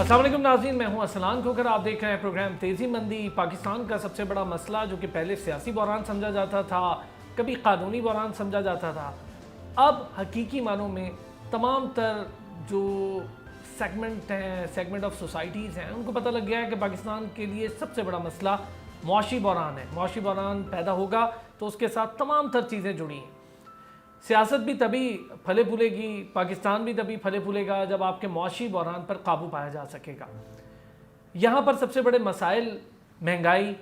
अस्सलाम वालेकुम नाज़रीन, मैं हूं असलान खोकर। आप देख रहे हैं प्रोग्राम तेज़ी मंदी। पाकिस्तान का सबसे बड़ा मसला जो कि पहले सियासी बहरान समझा जाता था, कभी कानूनी बहरान समझा जाता था, अब हकीकी मानों में तमाम तर जो सेगमेंट ऑफ सोसाइटीज़ हैं, उनको पता लग गया है कि पाकिस्तान के लिए सबसे बड़ा मसला मुआशी बहरान है। मुआशी बहरान पैदा होगा तो उसके साथ तमाम तर चीज़ें जुड़ी हैं। सियासत भी तभी फले फूलेगी, पाकिस्तान भी तभी फले फूलेगा जब आपके मुआशी बहरान पर काबू पाया जा सकेगा। यहाँ पर सबसे बड़े मसाइल महंगाई,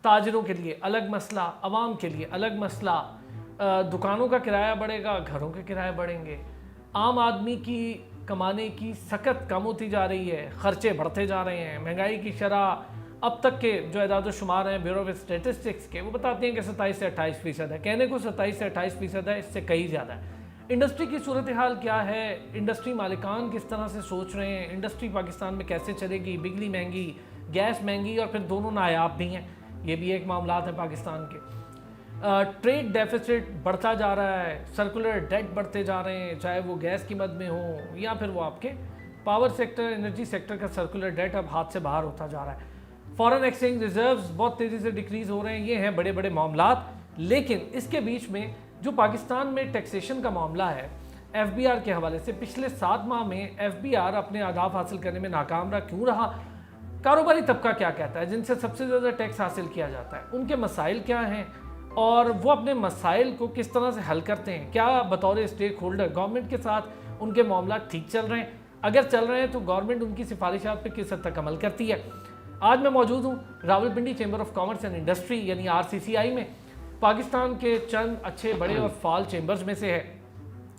ताजरों के लिए अलग मसला, आवाम के लिए अलग मसला, दुकानों का किराया बढ़ेगा, घरों के किराए बढ़ेंगे, आम आदमी की कमाने की सकत कम होती जा रही है, खर्चे बढ़ते जा रहे हैं, महंगाई की शरह अब तक के जो एदाद शुमार हैं ब्यूरो ऑफ स्टेटिस्टिक्स के, वो बताते हैं कि 27 से 28% है। कहने को 27 से 28% है, इससे कहीं ज़्यादा है। इंडस्ट्री की सूरत हाल क्या है, इंडस्ट्री मालिकान किस तरह से सोच रहे हैं, इंडस्ट्री पाकिस्तान में कैसे चलेगी, बिजली महंगी, गैस महंगी और फिर दोनों नायाब भी हैं, ये भी एक मामला है पाकिस्तान के। ट्रेड डेफिसिट बढ़ता जा रहा है, सर्कुलर डेट बढ़ते जा रहे हैं, चाहे वो गैस की मद में हो या फिर वो आपके पावर सेक्टर, एनर्जी सेक्टर का सर्कुलर डेट अब हाथ से बाहर होता जा रहा है। फॉरेन एक्सचेंज रिजर्व्स बहुत तेज़ी से डिक्रीज़ हो रहे हैं। ये हैं बड़े बड़े मामलात। लेकिन इसके बीच में जो पाकिस्तान में टैक्सेशन का मामला है, एफबीआर के हवाले से पिछले 7 माह में एफबीआर अपने अहदाफ हासिल करने में नाकाम रहा। क्यों रहा? कारोबारी तबका क्या कहता है, जिनसे सबसे ज़्यादा टैक्स हासिल किया जाता है, उनके मसाइल क्या हैं और वो अपने मसाइल को किस तरह से हल करते हैं। क्या बतौर स्टेक होल्डर गवर्नमेंट के साथ उनके मामला ठीक चल रहे हैं? अगर चल रहे हैं तो गवर्नमेंट उनकी सिफारिशात पर किस हद तक अमल करती है। आज मैं मौजूद हूँ Rawalpindi chamber of commerce and industry यानी RCCI में। पाकिस्तान के चंद अच्छे बड़े और फाल चैम्बर्स में से है।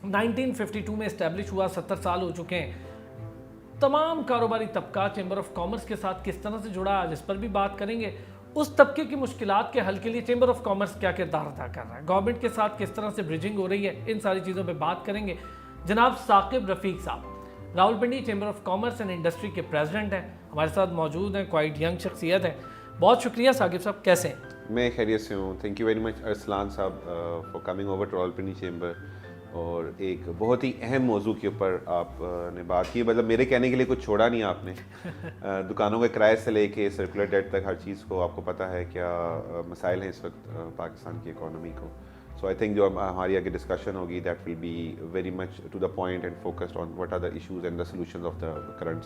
1952 में इस्टेब्लिश हुआ, 70 साल हो चुके हैं। तमाम कारोबारी तबका चैम्बर ऑफ कॉमर्स के साथ किस तरह से जुड़ा, आज इस पर भी बात करेंगे। उस तबके की मुश्किलात के हल के लिए चैम्बर ऑफ कॉमर्स क्या किरदार अदा कर रहा है, गवर्नमेंट के साथ किस तरह से ब्रिजिंग हो रही है, इन सारी चीज़ों पर बात करेंगे। जनाब साकिब रफ़ीक साहब Rawalpindi chamber of commerce and industry के प्रेसिडेंट हैं, हमारे साथ मौजूद हैं, क्वाइट यंग शख्सियत है। बहुत शुक्रिया साकिब साहब, कैसे हैं? मैं खैरियत से हूँ। Thank you very much Arsalan साहब for coming over to Rawalpindi chamber. और एक बहुत ही अहम मौजू के ऊपर आपने बात की, मतलब मेरे कहने के लिए कुछ छोड़ा नहीं आपने। दुकानों के किराए से लेके सर्कुलर डेट तक हर चीज़ को आपको पता है क्या मसाइल हैं इस वक्त पाकिस्तान की इकॉनमी को। सो आई थिंक जो हमारी आगे डिस्कशन होगी that will be very much to the point and focused on what are the issues and the solutions of the current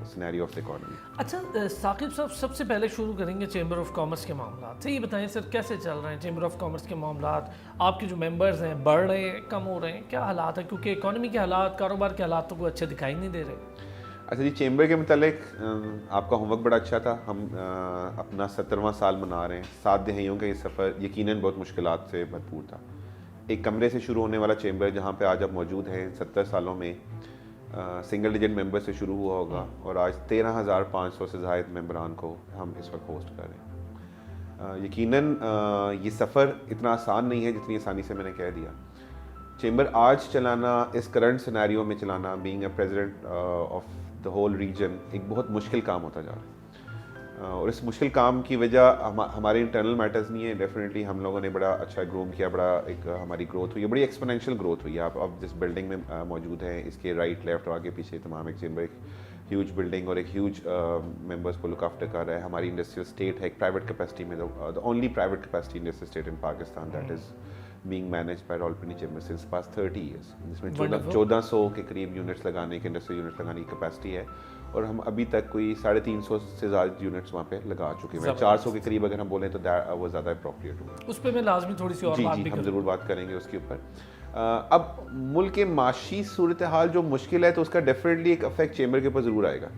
scenario of the economy. अच्छा साकिब साहब, सबसे पहले शुरू करेंगे चैम्बर ऑफ कॉमर्स के मामला से। ये बताएं सर, कैसे चल रहे हैं चैम्बर ऑफ कॉमर्स के मामला? आपके जो मेंबर्स हैं बढ़ रहे हैं, कम हो रहे हैं, क्या हालात है? क्योंकि इकॉनमी के हालात, कारोबार के हालात तो कोई अच्छे दिखाई नहीं दे रहे। अच्छा जी, चैम्बर के मतलब आपका होमवर्क बड़ा अच्छा था। हम अपना 17वां साल मना रहे हैं। 7 दहाइयों का ये सफ़र यकीनन बहुत मुश्किलात से भरपूर था। एक कमरे से शुरू होने वाला चैम्बर जहाँ पे आज आप मौजूद हैं, 70 सालों में सिंगल डिजिट मेंबर से शुरू हुआ होगा और आज 13,500 से ज़ायद मेंबरान को हम इस वक्त होस्ट कर रहे हैं। यकीनन ये सफ़र इतना आसान नहीं है जितनी आसानी से मैंने कह दिया। चैम्बर आज चलाना, इस करंट सिनेरियो में चलाना, being a president of the whole region, एक बहुत मुश्किल काम होता जा रहा है। और इस मुश्किल काम की वजह हमारे इंटरनल मैटर्स नहीं है। डेफिनेटली हम लोगों ने बड़ा अच्छा ग्रो किया, बड़ा एक हमारी ग्रोथ हुई है, बड़ी एक्सपोनेंशियल ग्रोथ हुई है। आप अब जिस बिल्डिंग में मौजूद हैं, इसके राइट लेफ्ट और आगे पीछे तमाम एक चैम्बर, एक ह्यूज बिल्डिंग और एक ह्यूज मेंबर्स को लुक आफ्टर कर रहा है। हमारी इंडस्ट्रियल स्टेट है एक प्राइवेट कैपेसिटी में, the only private capacity industrial state in Pakistan that is being managed by Rawalpindi chamber since past 30 years, जिसमें 1400 के करीब यूनिट्स लगाने के, इंडस्ट्रियल यूनिट्स लगाने की कैपेसिटी है। और हम अभी तक कोई 350 से ज़्यादा यूनिट्स वहाँ पे लगा चुके हैं। 400 के करीब अगर हम बोलें तो वो ज़्यादा अप्रोप्रिएट होगा। उस पर मैं लाजमी थोड़ी सी और बात भी हम ज़रूर बात करेंगे उसके ऊपर। अब मुल्क के माशी सूरत हाल जो मुश्किल है तो उसका डेफिनेटली एक अफेक्ट चैम्बर के ऊपर ज़रूर आएगा।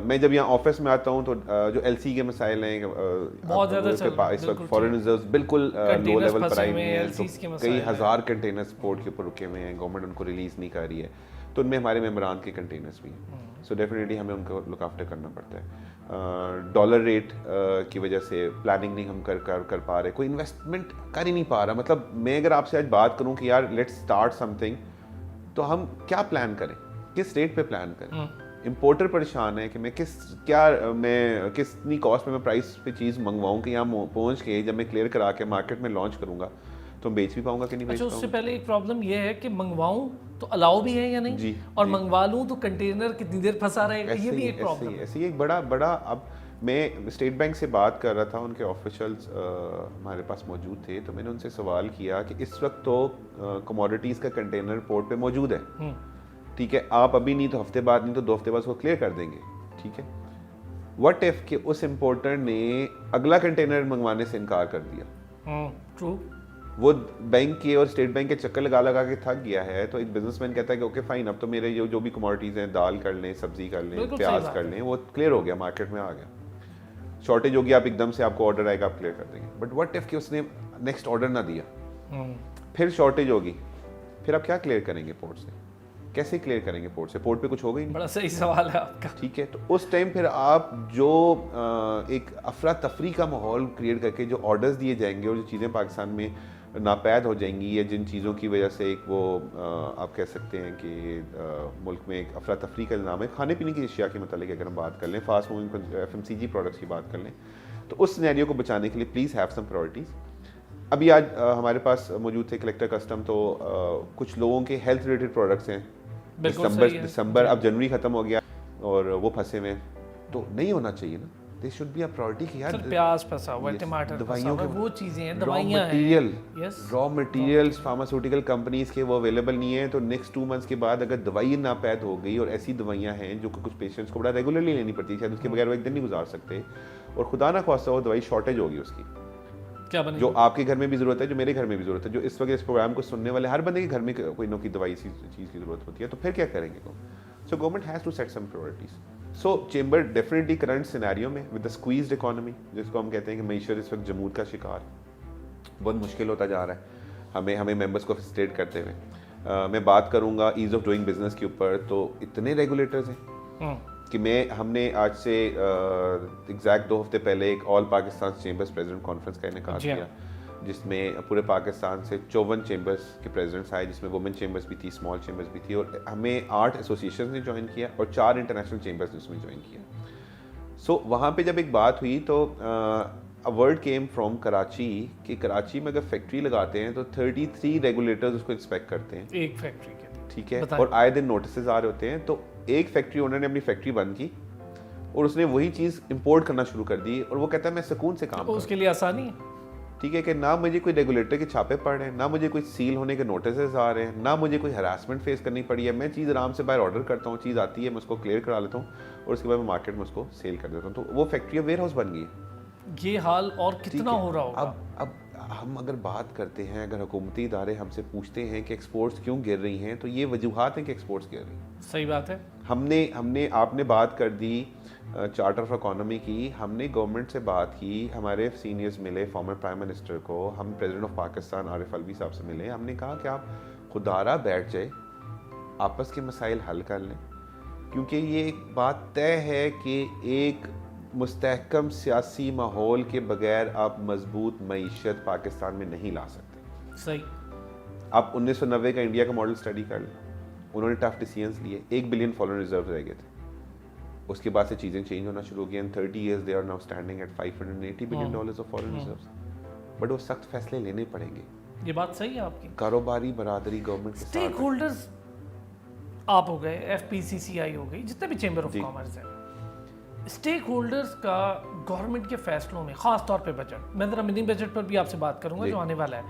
मैं जब यहाँ ऑफिस में आता हूँ तो जो LC के मसाइल हैं बहुत ज़्यादा इस वक्त फॉरेन रिजर्व्स बिल्कुल लो लेवल पर आए हुए हैं, तो कई हज़ार कंटेनर्स पोर्ट के ऊपर रुके हुए हैं, गवर्नमेंट उनको रिलीज़ नहीं कर रही है, तो उनमें हमारे मेंबरान के कंटेनर्स भी हैं। सो डेफिनेटली हमें उनको लुक आफ्टर करना पड़ता है। डॉलर रेट की वजह से प्लानिंग नहीं हम कर पा रहे, कोई इन्वेस्टमेंट कर ही नहीं पा रहा। मतलब मैं अगर आपसे आज बात करूं कि यार लेट्स स्टार्ट समथिंग, तो हम क्या प्लान करें, किस रेट पे प्लान करें? इंपोर्टर परेशान है कि मैं कितनी कॉस्ट में मैं प्राइस पे चीज़ मंगवाऊँ कि यहाँ पहुँच के जब मैं क्लियर करा के मार्केट में लॉन्च करूँगा तो बेच भी पाऊँगा कि नहीं बेच पाऊँगा। उससे पहले एक प्रॉब्लम ये है कि मंगवाऊँ तो अलाउ भी है या नहीं जी, और जी। मंगवा लूँ तो कंटेनर कितनी देर फंसा रहेगा, ये भी एक प्रॉब्लम है। ऐसे ही एक बड़ा अब मैं स्टेट बैंक से बात कर रहा था, उनके ऑफिशियल्स हमारे पास मौजूद थे, तो मैंने उनसे सवाल किया कि इस वक्त तो कमोडिटीज़ का कंटेनर पोर्ट पे मौजूद है, ठीक है, आप अभी नहीं तो हफ्ते बाद, नहीं तो 2 हफ्ते बाद उसको क्लियर कर देंगे, ठीक है। व्हाट इफ कि उस इम्पोर्टर ने अगला कंटेनर मंगवाने से इनकार कर दिया, ट्रू, वो बैंक के और स्टेट बैंक के चक्कर लगा लगा के थक गया है, तो एक बिजनेसमैन कहता है कि ओके फाइन, अब तो मेरे जो भी कमोडिटीज़ हैं, दाल कर लें, सब्जी कर लें, बिल्कुल प्याज सही कर बात लें, वो क्लियर हो गया, मार्केट में आ गया, शॉर्टेज होगी, आप एकदम से आपको ऑर्डर आएगा, आप क्लियर कर देंगे। बट व्हाट इफ कि उसने नेक्स्ट ऑर्डर ना दिया, फिर शॉर्टेज होगी, फिर आप क्या क्लियर करेंगे पोर्ट से? कैसे क्लियर करेंगे पोर्ट से? पोर्ट पे कुछ होगा ही नहीं। बड़ा सही सवाल है आपका। ठीक है, तो उस टाइम फिर आप जो एक अफरा तफरी का माहौल क्रिएट करके जो ऑर्डर्स दिए जाएंगे और जो चीज़ें पाकिस्तान में नापैद हो जाएंगी, या जिन चीज़ों की वजह से एक वो आप कह सकते हैं कि मुल्क में एक अफरा तफरी का निज़ाम है, खाने पीने की अशिया के मतलब अगर हम बात कर लें, फास्ट मूविंग FMCG प्रोडक्ट्स की बात कर लें, तो उस सिनेरियो को बचाने के लिए प्लीज़ हैव सम प्रायोरिटीज़। अभी आज हमारे पास मौजूद थे कलेक्टर कस्टम, तो कुछ लोगों के हेल्थ रिलेटेड प्रोडक्ट्स हैं, दिसंबर अब जनवरी खत्म हो गया और वो फंसे हुए हैं, तो नहीं होना चाहिए ना, they should be a priority कि यार प्याज फंसा हुआ है, टमाटर फंसा हुआ है, वो चीजें हैं, दवाइयां हैं, रॉ मटेरियल्स फार्मास्यूटिकल कंपनीज के वो अवेलेबल नहीं है, तो नेक्स्ट 2 मंथ्स के बाद अगर दवाई नापैद हो गई, और ऐसी दवाइयां हैं जो कुछ पेशेंट्स को बड़ा रेगुलरली लेनी पड़ती है, शायद उसके बगैर वो एक दिन नहीं गुजार सकते, और खुदा ना खास्ता वो दवाई शॉर्टेज होगी उसकी, क्या बनेगी? जो आपके घर में भी जरूरत है, जो मेरे घर में भी जरूरत है, जो इस वक्त इस प्रोग्राम को सुनने वाले हर बंदे के घर में कोई ना कोई दवाई इसी चीज़ की जरूरत होती है, तो फिर क्या करेंगे? So government has to set some priorities. So chamber definitely current scenario में विद द स्क्वीज्ड इकोनॉमी, जिसको हम कहते हैं कि मईशत इस वक्त जमूद का शिकार, बहुत मुश्किल होता जा रहा है हमें मेंबर्स को फैसिलिटेट करते हुए। मैं बात करूँगा ईज़ ऑफ डूइंग बिजनेस के ऊपर, तो इतने रेगुलेटर्स हैं कि हमने आज से एग्जैक्ट 2 हफ्ते पहले एक all Pakistan chambers president conference का इनेकाद किया, जिसमें पूरे पाकिस्तान से 54 चेंबर्स के प्रेसिडेंट्स आए, जिसमें वुमेन चेंबर्स भी थी, स्मॉल चेंबर्स भी थी, और हमें 8 एसोसिएशन ने ज्वाइन किया और 4 इंटरनेशनल चेंबर्स ने उसमें ज्वाइन किया। सो वहाँ पे जब एक बात हुई तो a word came from Karachi कि कराची में अगर फैक्ट्री लगाते हैं तो 33 रेगुलेटर्स उसको इंस्पेक्ट करते हैं एक फैक्ट्री के, ठीक है, और आए दिन नोटिस आ रहे होते हैं। तो एक फैक्ट्री ओनर ने अपनी फैक्ट्री बंद की और उसने वही चीज़ इंपोर्ट करना शुरू कर दी, और वो कहता है मैं सुकून से काम करूं। उसके लिए आसानी है, ठीक है, कि ना मुझे कोई रेगुलेटर के छापे पड़ रहे हैं, ना मुझे कोई सील होने के नोटिस आ रहे हैं, ना मुझे कोई हरासमेंट फेस करनी पड़ी है, मैं चीज़ आराम से बाहर ऑर्डर करता हूँ, चीज़ आती है, मैं उसको क्लियर करा लेता हूँ और उसके बाद मैं मार्केट में उसको सेल कर देता हूँ, तो वो फैक्ट्री वेयर हाउस बन गई है। ये हाल और कितना हो रहा होगा? अब हम अगर बात करते हैं, अगर हुकूमती इदारे हमसे पूछते हैं कि एक्सपोर्ट्स क्यों गिर रही हैं, तो ये वजूहात हैं कि एक्सपोर्ट्स गिर रही हैं। सही बात है। आपने बात कर दी चार्टर ऑफ इकोनॉमी की, हमने गवर्नमेंट से बात की, हमारे सीनियर्स मिले, फॉर्मर प्राइम मिनिस्टर को, हम प्रेसिडेंट ऑफ पाकिस्तान आरिफ अलवी साहब से मिले, हमने कहा कि आप खुदारा बैठ जाए, आपस के मसाइल हल कर लें, क्योंकि ये एक बात तय है कि एक मुस्तहकम सियासी माहौल के बगैर आप मजबूत मईशत पाकिस्तान में नहीं ला सकते। सही। आप 1990 का इंडिया का मॉडल स्टडी कर लें, उन्होंने टफ डिसीजंस लिए, 1 बिलियन फॉरेन रिजर्व रह गए थे, उसके बाद से चीज़ें चेंज होना शुरू हो गई, 30 years they are now standing at $580 billion of foreign reserves, but वो सख्त फैसले लेने पड़ेंगे। ये बात सही है आपकी। कारोबारी बरादरी गवर्नमेंट के साथ, स्टेक होल्डर्स आप हो गए, FPCCI हो गई, जितने भी चेंबर ऑफ कॉमर्स है, स्टेक होल्डर्स का गवर्नमेंट के फैसलों में, खास तौर पे बजट, मैं जरा मिनी बजट पर भी आपसे बात करूंगा जो आने वाला है,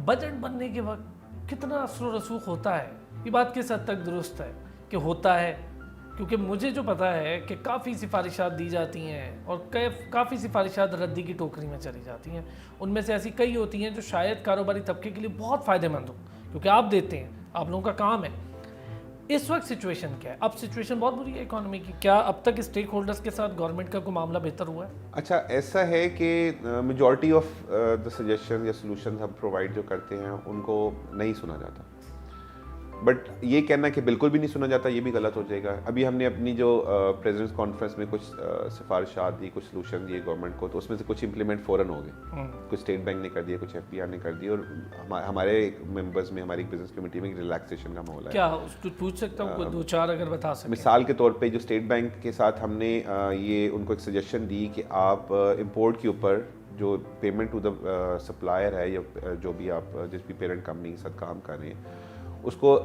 बजट बनने के वक्त कितना असर रसूख होता है? ये बात किस हद तक दुरुस्त है कि होता है? क्योंकि मुझे जो पता है कि काफ़ी सिफारिशात दी जाती हैं और काफ़ी सिफारिशात रद्दी की टोकरी में चली जाती हैं, उनमें से ऐसी कई होती हैं जो शायद कारोबारी तबके के लिए बहुत फ़ायदेमंद हो, क्योंकि आप देते हैं, आप लोगों का काम है। इस वक्त सिचुएशन क्या है? अब सिचुएशन बहुत बुरी है इकोनॉमी की, क्या अब तक स्टेक होल्डर्स के साथ गवर्नमेंट का कोई मामला बेहतर हुआ है? अच्छा, ऐसा है कि मेजॉरिटी ऑफ द सजेशन या सोल्यूशन हम प्रोवाइड जो करते हैं उनको नहीं सुना जाता, बट ये कहना कि बिल्कुल भी नहीं सुना जाता ये भी गलत हो जाएगा। अभी हमने अपनी जो प्रेसिडेंट्स कॉन्फ्रेंस में कुछ सिफारिशात दी, कुछ सोल्यूशन दिए गवर्नमेंट को, तो उसमें से कुछ इंप्लीमेंट फ़ौरन हो गए, कुछ स्टेट बैंक ने कर दिया, कुछ FPR ने कर दिया, और हमारे मेंबर्स में, हमारी बिजनेस कमेटी में रिलैक्सेशन का माहौल है। क्या कुछ पूछ सकता हूँ, 2-4 अगर बता सकते? मिसाल के तौर पे जो स्टेट बैंक के साथ हमने ये उनको एक सजेशन दी कि आप इंपोर्ट के ऊपर जो पेमेंट टू द सप्लायर है या जो भी आप जिस भी पेरेंट कंपनी के साथ काम कर रहे हैं, उसको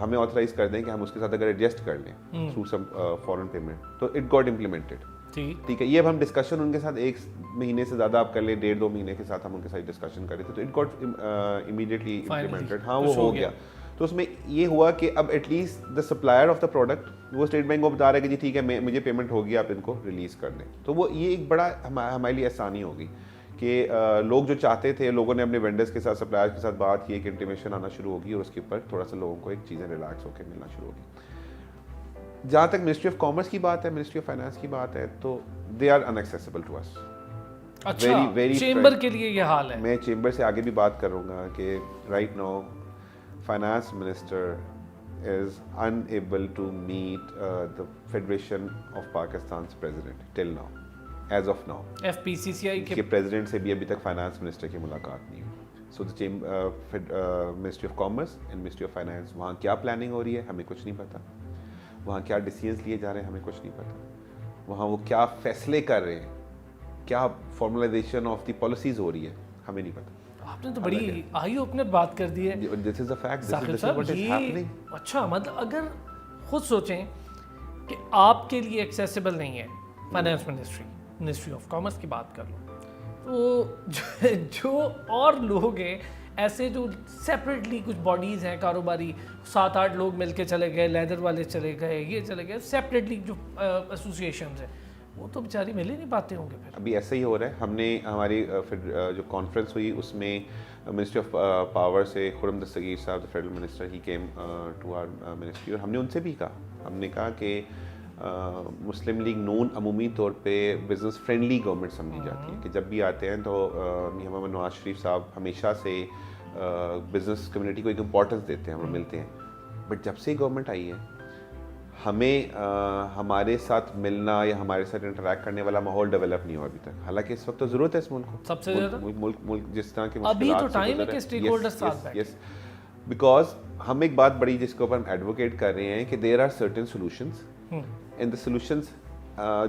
हमें ऑथराइज कर दें कि हम उसके साथ अगर एडजस्ट कर लें थ्रू सम फॉरेन पेमेंट, तो इट गॉट इम्प्लीमेंटेड। ठीक है, ये अब हम डिस्कशन उनके साथ 1 महीने से ज़्यादा आप कर ले, 1.5-2 महीने के साथ हम उनके साथ डिस्कशन कर रहे थे, तो इट गॉट इमीडिएटली इम्प्लीमेंटेड। हाँ, वो हो गया। तो उसमें ये हुआ कि अब at least the supplier of the product वो स्टेट बैंक को बता रहा है कि जी ठीक है, मुझे पेमेंट होगी, आप इनको रिलीज़ कर दें। तो वो ये एक बड़ा हमारे लिए आसानी होगी कि लोग जो चाहते थे, लोगों ने अपने वेंडर्स के साथ, सप्लायर्स के साथ बात की, एक इंटीमेशन आना शुरू होगी और उसके ऊपर थोड़ा सा लोगों को एक चीज़ें रिलैक्स होकर मिलना शुरू होगी। जहाँ तक मिनिस्ट्री ऑफ कॉमर्स की बात है, मिनिस्ट्री ऑफ फाइनेंस की बात है, तो they are unaccessible to us. अच्छा, चेंबर के लिए ये हाल है। मैं चेंबर से आगे भी बात करूँगा कि right now finance minister is unable to meet the federation of Pakistan president till now, as of now. FPCCI के प्रेसिडेंट से भी अभी तक फाइनेंस मिनिस्टर की मुलाकात नहीं हुई। So the ministry of commerce and ministry of finance, वहाँ क्या प्लानिंग हो रही है हमें कुछ नहीं पता, वहाँ क्या डिसीजंस लिए जा रहे हैं हमें कुछ नहीं पता, वहाँ वो क्या फैसले कर रहे हैं, क्या फॉर्मलाइजेशन ऑफ द पॉलिसीज हो रही है, हमें नहीं पता। आपने तो बड़ी आई ओपनर बात कर दी है। This is a fact, Saqib this is what is happening. अच्छा, मतलब अगर खुद सोचें कि आपके लिए एक्सेसिबल नहीं है finance ministry, ministry of commerce की बात कर लो, तो जो और लोग हैं ऐसे जो सेपरेटली कुछ बॉडीज़ हैं कारोबारी, 7-8 लोग मिलके चले गए, लेदर वाले चले गए, ये चले गए, सेपरेटली जो एसोसिएशंस हैं वो तो बेचारी मिल ही नहीं पाते होंगे। फिर अभी ऐसा ही हो रहा है। हमने हमारी जो कॉन्फ्रेंस हुई उसमें मिनिस्ट्री ऑफ पावर से खुरम दस्तगीर साहब, the federal minister, he came to our ministry, और हमने उनसे भी कहा, हमने कहा कि मुस्लिम लीग नून अमूमी तौर पे बिज़नेस फ्रेंडली गवर्नमेंट समझी जाती है, कि जब भी आते हैं तो मियां मोहम्मद नवाज शरीफ साहब हमेशा से बिज़नेस कम्युनिटी को एक इम्पोर्टेंस देते हैं, हम मिलते हैं। बट जब से गवर्नमेंट आई है, हमें हमारे साथ मिलना या हमारे साथ इंटरेक्ट करने वाला माहौल डेवलप नहीं हुआ अभी तक। हालांकि इस वक्त तो ज़रूरत है इस मुल्क को, सबसे ज़्यादा मुल्क जिस तरह के अभी तो टाइम है कि स्टेक होल्डर्स साथ बैठे। यस, बिकॉज हम एक बात बड़ी जिसके ऊपर हम एडवोकेट कर रहे हैं कि there are certain solutions and the solutions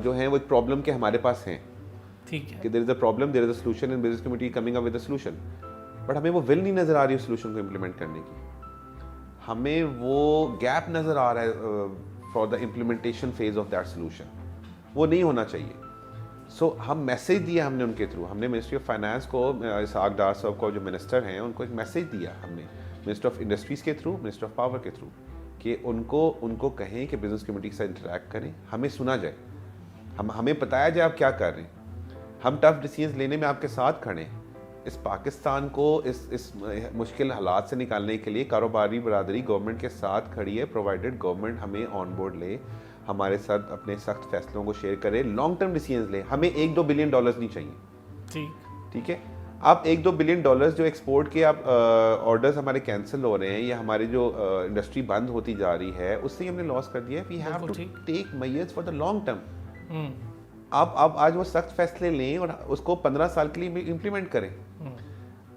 जो हैं वो एक प्रॉब्लम के हमारे पास हैं। ठीक है कि there is a problem, there is a solution and business committee coming up with a solution, but हमें वो विल नहीं नज़र आ रही उस सॉल्यूशन को इम्प्लीमेंट करने की, हमें वो गैप नज़र आ रहा है for the implementation phase of that solution. वो नहीं होना चाहिए। सो हम मैसेज दिया हमने उनके थ्रू, हमने मिनिस्ट्री ऑफ फाइनेंस को, इसहाक डार साहब को जो मिनिस्टर हैं उनको एक मैसेज दिया हमने, मिनिस्टर ऑफ इंडस्ट्रीज़ के थ्रू, मिनिस्टर ऑफ पावर के थ्रू, कि उनको कहें कि बिजनेस कम्युनिटी के साथ इंटरेक्ट करें, हमें सुना जाए, हमें बताया जाए आप क्या कर रहे हैं, हम टफ डिसीजन लेने में आपके साथ खड़े हैं। इस पाकिस्तान को इस मुश्किल हालात से निकालने के लिए कारोबारी बरादरी गवर्नमेंट के साथ खड़ी है, प्रोवाइडेड गवर्नमेंट हमें ऑन बोर्ड ले, हमारे साथ अपने सख्त फैसलों को शेयर करे, लॉन्ग टर्म डिसीजन ले। हमें $1-2 बिलियन नहीं चाहिए। ठीक है, आप $1-2 बिलियन जो एक्सपोर्ट के आप ऑर्डर्स हमारे कैंसिल हो रहे हैं या हमारी जो इंडस्ट्री बंद होती जा रही है उससे ही हमने लॉस कर दिया है। We have to take measures for the long term. आप आज वो सख्त फैसले लें और उसको 15 साल के लिए इम्प्लीमेंट करें।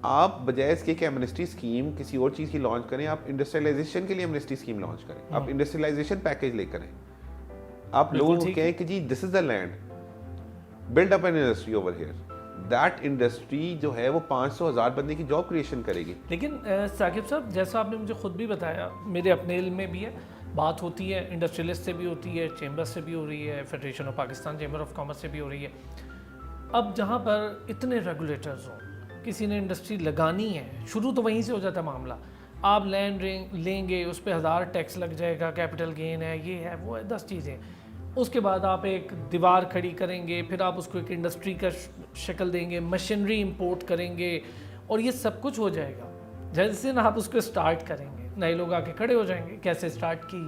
आप बजाय इसके कि एमनेस्टी स्कीम किसी और चीज़ की लॉन्च करें, आप इंडस्ट्रियलाइजेशन के लिए एमनेस्टी स्कीम लॉन्च करें, आप इंडस्ट्रियलाइजेशन पैकेज लेकर आएं, आप लोगों को कहें कि जी this is the land, build up an industry over here. That industry जो है वो 500,000 बंदे की जॉब क्रिएशन करेगी। लेकिन साकिब साहब, जैसा आपने मुझे खुद भी बताया, मेरे अपने इल्म में भी है, बात होती है इंडस्ट्रियलिस्ट से भी होती है, चेंबर से भी हो रही है, federation of Pakistan chamber of commerce से भी हो रही है। अब जहाँ पर इतने रेगुलेटर्स हों, किसी ने इंडस्ट्री लगानी है, शुरू तो वहीं से हो जाता है मामला। आप लैंड लेंगे, उस पर 1000 टैक्स लग जाएगा, कैपिटल गेन है, ये है, वो है, 10 चीज़ें। उसके बाद आप एक दीवार खड़ी करेंगे, फिर आप उसको एक इंडस्ट्री का शक्ल देंगे, मशीनरी इंपोर्ट करेंगे और ये सब कुछ हो जाएगा। जैसे ना आप उसको स्टार्ट करेंगे, नए लोग आके खड़े हो जाएंगे, कैसे स्टार्ट की,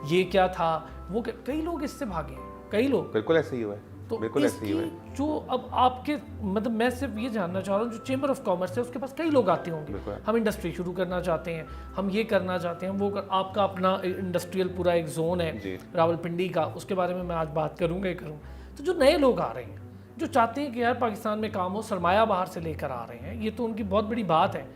ये क्या था, वो कई लोग इससे भागे, कई लोग। बिल्कुल ऐसे ही हुआ है। तो बिल्कुल ऐसे ही हुआ है। जो अब आपके मतलब मैं सिर्फ ये जानना चाह रहा हूँ, जो चेंबर ऑफ कॉमर्स है उसके पास कई लोग आते होंगे, हम इंडस्ट्री शुरू करना चाहते हैं, हम ये करना चाहते हैं, वो आपका अपना इंडस्ट्रियल पूरा एक जोन है रावलपिंडी का, उसके बारे में मैं आज बात करूँगा ही करूँगा। तो जो नए लोग आ रहे हैं, जो चाहते हैं कि यार पाकिस्तान में काम हो, सरमाया बाहर से लेकर आ रहे हैं, ये तो उनकी बहुत बड़ी बात है।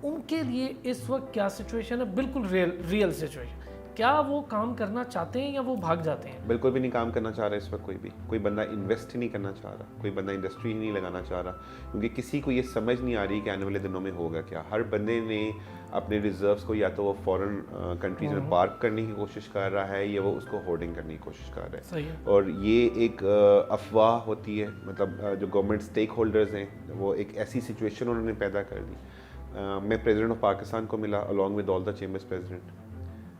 उनके लिए इस वक्त क्या सिचुएशन है? बिल्कुल रियल सिचुएशन। क्या वो काम करना चाहते हैं या वो भाग जाते हैं? बिल्कुल भी नहीं काम करना चाह रहा है इस वक्त कोई बंदा इन्वेस्ट ही नहीं करना चाह रहा, कोई बंदा इंडस्ट्री ही नहीं लगाना चाह रहा, क्योंकि किसी को ये समझ नहीं आ रही कि आने वाले दिनों में होगा क्या। हर बंदे ने अपने रिजर्व्स को या तो वो फॉरेन कंट्रीज में पार्क करने की कोशिश कर रहा है या वो उसको होर्डिंग करने की कोशिश कर रहा सही है। है। और ये एक अफवाह होती है, मतलब जो गवर्नमेंट स्टेक होल्डर्स हैं वो एक ऐसी सिचुएशन उन्होंने पैदा कर दी। मैं प्रेसिडेंट ऑफ पाकिस्तान को मिला along with all the chambers president.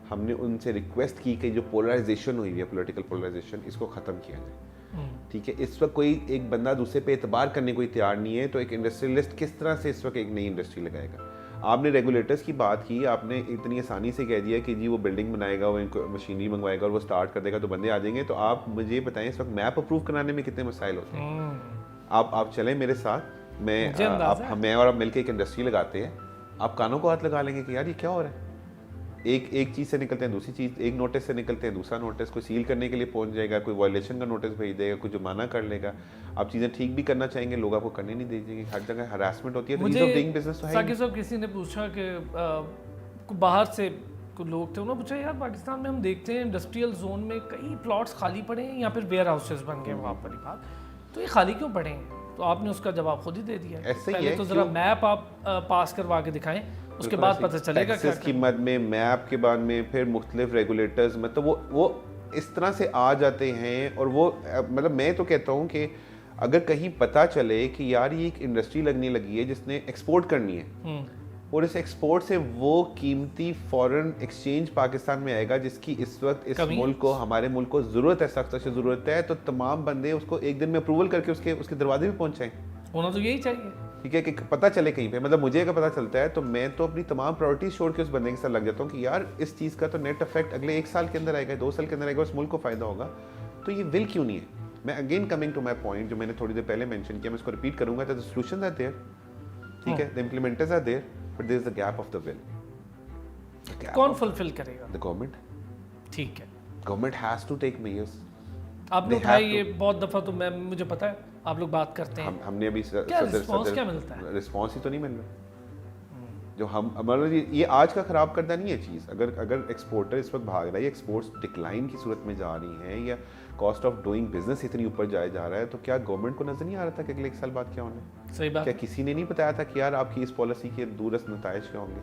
हमने उनसे रिक्वेस्ट की कि जो पोलराइजेशन हुई है, पॉलिटिकल पोलराइजेशन, इसको ख़त्म किया जाए। ठीक है, इस वक्त कोई एक बंदा दूसरे पे एतबार करने को तैयार नहीं है, तो एक इंडस्ट्रियलिस्ट किस तरह से इस वक्त एक नई इंडस्ट्री लगाएगा। आपने रेगुलेटर्स की बात की, आपने इतनी आसानी से कह दिया कि जी वो बिल्डिंग बनाएगा, वो मशीनरी मंगवाएगा और वो स्टार्ट कर देगा तो बंदे आ जाएंगे। तो आप मुझे बताएं इस वक्त मैप अप्रूव कराने में कितने मसाइल होते हैं। आप चलें मेरे साथ, मैं और आप मिलकर एक इंडस्ट्री लगाते हैं, आप कानों को हाथ लगा लेंगे कि यार ये क्या हो रहा है। एक चीज़ से निकलते हैं दूसरी चीज़, एक नोटिस से निकलते हैं दूसरा नोटिस, कोई सील करने के लिए पहुंच जाएगा, कोई वायलेशन का नोटिस भेज देगा, कोई जुर्माना कर लेगा। आप चीज़ें ठीक भी करना चाहेंगे, लोग आपको करने नहीं देंगे, हर जगह हरासमेंट होती है। मुझे साकिब साहब किसी ने पूछा कि बाहर से कुछ लोग थे, उन्होंने पूछा यार पाकिस्तान में हम देखते हैं इंडस्ट्रियल जोन में कई प्लॉट्स खाली पड़े हैं या फिर वेयर हाउसेस बन गए वहाँ पर, बात तो ये खाली क्यों पड़े हैं? तो आपने उसका जवाब खुद ही दे दिया। ऐसे पहले तो जरा मैप आप पास करवा के दिखाएं, उसके बाद पता चलेगा क्या की मद में, मैप के बाद में फिर मुख्तलिफ रेगुलेटर्स, मतलब वो इस तरह से आ जाते हैं। और वो मतलब मैं तो कहता हूँ कि अगर कहीं पता चले कि यार ये एक इंडस्ट्री लगने लगी है जिसने एक्सपोर्ट करनी है और इस एक्सपोर्ट से वो कीमती फॉरेन एक्सचेंज पाकिस्तान में आएगा जिसकी इस वक्त इस मुल्क को, हमारे मुल्क को ज़रूरत है, सख्त से ज़रूरत है, तो तमाम बंदे उसको एक दिन में अप्रूवल करके उसके दरवाजे पे पहुँचाएँ। होना तो यही चाहिए। ठीक है, कि पता चले कहीं पे, मतलब मुझे अगर पता चलता है तो मैं तो अपनी तमाम प्रायोरिटीज छोड़ के उस बंदे के साथ लग जाता हूँ कि यार इस चीज़ का तो नेट इफेक्ट अगले 1 साल के अंदर आएगा, 2 साल के अंदर आएगा, उस मुल्क को फ़ायदा होगा, तो ये विल क्यों नहीं है। मैं again coming to my point जो मैंने थोड़ी देर पहले मेंशन किया, मैं इसको रिपीट करूंगा। द सॉल्यूशंस आर देयर, ठीक है, the implementers are there, but there is the gap of the will. कौन फुलफिल करेगा? The government. ठीक है, government has to take measures. आपने उठाई ये बहुत दफ़ा, तो मुझे पता है आप लोग बात करते हैं। हमने अभी क्या रिस्पॉन्स क्या मिलता है? रिस्पॉन्स ही तो नहीं मिल रहा जो हम, मतलब ये आज का ख़राब करना नहीं है चीज़। अगर एक्सपोर्टर इस वक्त भाग रहा है, एक्सपोर्ट्स डिक्लाइन की सूरत में जा रही हैं या कॉस्ट ऑफ डूइंग बिजनेस इतनी ऊपर जाया जा रहा है, तो क्या गवर्नमेंट को नजर नहीं आ रहा था कि अगले 1 साल बाद क्या होना है? सही बात। क्या किसी ने नहीं बताया था कि यार आपकी इस पॉलिसी के दूरस्थ नताइज क्या होंगे?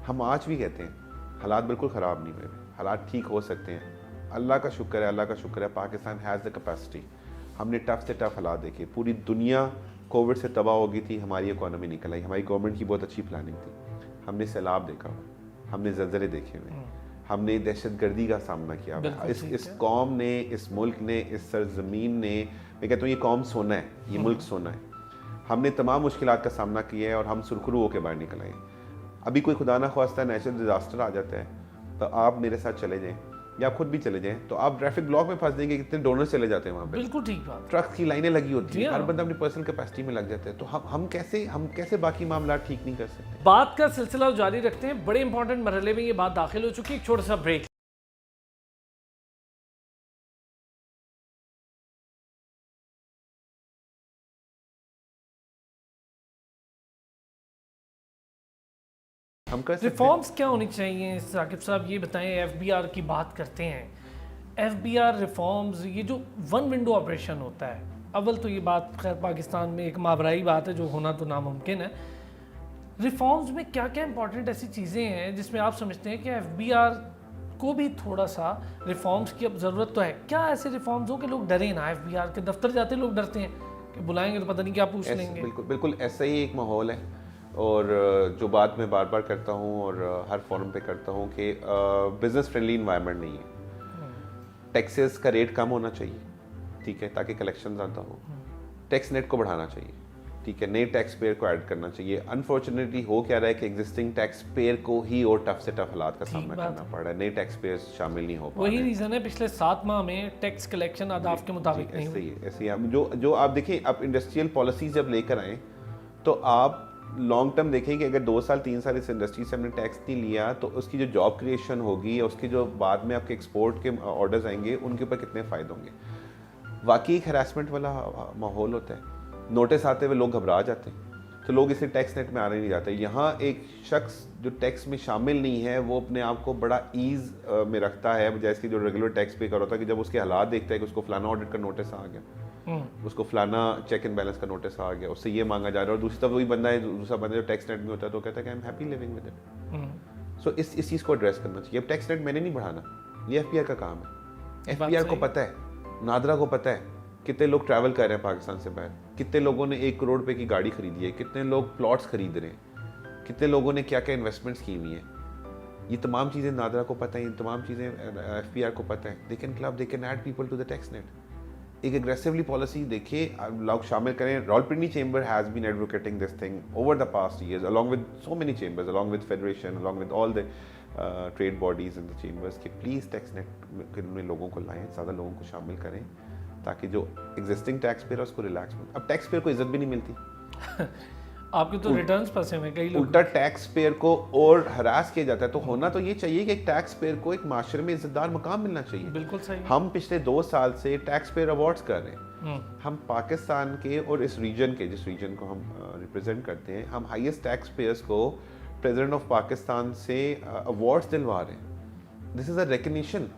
हम आज भी कहते हैं हालात बिल्कुल ख़राब नहीं हुए, हालात ठीक हो सकते हैं। अल्लाह का शुक्र है पाकिस्तान हैज़ द कैपेसिटी। हमने टफ से टफ हालात देखे, पूरी दुनिया कोविड से तबाह हो गई थी, हमारी इकोनॉमी निकल आई, हमारी गवर्नमेंट की बहुत अच्छी प्लानिंग थी। हमने सैलाब देखा, हमने ज़लज़ले देखे हुए, हमने दहशतगर्दी का सामना किया। इस कौम ने, इस मुल्क ने, इस सरजमीन ने, मैं कहता हूँ ये कौम सोना है, ये मुल्क सोना है। हमने तमाम मुश्किलात का सामना किया है और हम सुरखरू होकर बाहर निकल आए। अभी कोई खुदा ना ख्वास्ता नेचुरल डिजास्टर आ जाता है तो आप मेरे साथ चले जाएं या आप खुद भी चले जाएं तो आप ट्रैफिक ब्लॉक में फंस देंगे। कितने डोनर्स चले जाते हैं वहाँ पे, बिल्कुल ठीक बात। ट्रक की लाइनें लगी होती है, हर बंदा अपनी पर्सनल कैपेसिटी में लग जाता है। तो हम कैसे बाकी मामला ठीक नहीं कर सकते? बात का सिलसिला जारी रखते हैं। बड़े इंपॉर्टेंट मरहले में ये बात दाखिल हो चुकी है, एक छोटा सा ब्रेक। रिफॉर्म्स क्या होनी चाहिए साकिब साहब, ये बताएं। एफबीआर की बात करते हैं, एफबीआर रिफॉर्म्स, ये जो वन विंडो ऑपरेशन होता है, अव्वल तो ये बात खैर पाकिस्तान में एक मावराई बात है जो होना तो नामुमकिन है। रिफॉर्म्स में क्या क्या इंपॉर्टेंट ऐसी चीज़ें हैं जिसमें आप समझते हैं कि एफबीआर को भी थोड़ा सा रिफॉर्म्स की अब ज़रूरत तो है? क्या ऐसे रिफॉर्म्स हो कि लोग डरे ना? एफबीआर के दफ्तर जाते लोग डरते हैं कि बुलाएंगे तो पता नहीं क्या पूछ लेंगे। बिल्कुल ऐसा ही एक माहौल है। और जो बात मैं बार बार करता हूँ और हर फोरम पे करता हूँ कि बिज़नेस फ्रेंडली इन्वायरमेंट नहीं है। टैक्सेस का रेट कम होना चाहिए, ठीक है, ताकि कलेक्शन ज़्यादा हो। टैक्स नेट को बढ़ाना चाहिए, ठीक है, नए टैक्स पेयर को ऐड करना चाहिए। अनफॉर्चुनेटली हो क्या रहा है कि एग्जिस्टिंग टैक्स पेयर को ही और टफ से टफ हालात का सामना करना पड़ रहा है, नए टैक्स पेयर शामिल नहीं हो पा रहे। वही रीज़न है पिछले 7 माह में टैक्स कलेक्शन आदाब के मुताबिक नहीं हुई। ऐसे ही जो आप देखें, आप इंडस्ट्रियल पॉलिसी जब लेकर आए तो आप लॉन्ग टर्म देखें कि अगर 2 साल 3 साल इस इंडस्ट्री से हमने टैक्स नहीं लिया तो उसकी जो जॉब क्रिएशन होगी या उसकी जो बाद में आपके एक्सपोर्ट के ऑर्डर्स आएंगे उनके ऊपर कितने फ़ायदे होंगे। वाकई एक हरासमेंट वाला माहौल होता है, नोटिस आते हुए लोग घबरा जाते हैं। तो लोग इसे टैक्स नेट में आने नहीं जाते। यहाँ एक शख्स जो टैक्स में शामिल नहीं है वो अपने आप को बड़ा ईज में रखता है, जैसे कि जो रेगुलर टैक्स पे कर होता है कि जब उसके हालात देखता है कि उसको फलाना ऑडिट का नोटिस आ गया, उसको फलाना चेक एंड बैलेंस का नोटिस आ गया, उससे ये मांगा जा रहा है, और दूसरी तरफ वही बंदा है, दूसरा बंदा जो टैक्स नेट में होता है तो कहता है कि I am happy living with it. So इस चीज़ को एड्रेस करना चाहिए। अब टैक्स नेट मैंने नहीं बढ़ाना, ये एफपीआर का काम है। एफपीआर को पता है, नादरा को पता है कितने लोग ट्रैवल कर रहे हैं पाकिस्तान से बाहर, कितने लोगों ने 1 करोड़ रुपए की गाड़ी खरीदी है, कितने लोग प्लॉट्स खरीद रहे हैं, कितने लोगों ने क्या क्या इन्वेस्टमेंट्स की हुई हैं। ये तमाम चीज़ें नादरा को पता है, ये तमाम चीज़ें एफपीआर को पता है। They can club, they can add people to the tax net. एक एग्रेसिवली पॉलिसी देखिए, लोग शामिल करें। Rawalpindi chamber has been advocating this thing over the past years along with so many chambers, along with federation, along with all the trade bodies in the chambers कि please tax net में लोगों को लाएं, ज़्यादा लोगों को शामिल करें ताकि जो एग्जिस्टिंग टैक्स पेयर है उसको रिलैक्स मिले। अब टैक्स पेयर को इज्जत भी नहीं मिलती आपके तो रिटर्न्स फंसे हुए कई लोग, उल्टा टैक्स पेयर को और हरास किया जाता है। तो होना तो ये चाहिए कि एक टैक्स पेयर को एक माशरे में इज्जतदार मकाम मिलना चाहिए। बिल्कुल सही। हम पिछले 2 साल से टैक्स पेयर अवार्ड्स कर रहे हैं। हम पाकिस्तान के और इस रीजन के, जिस रीजन को हम रिप्रेजेंट करते हैं, हम हाईएस्ट टैक्स पेयर्स को प्रेसिडेंट ऑफ पाकिस्तान से अवार्ड्स दिलवा रहे हैं। This is a recognition.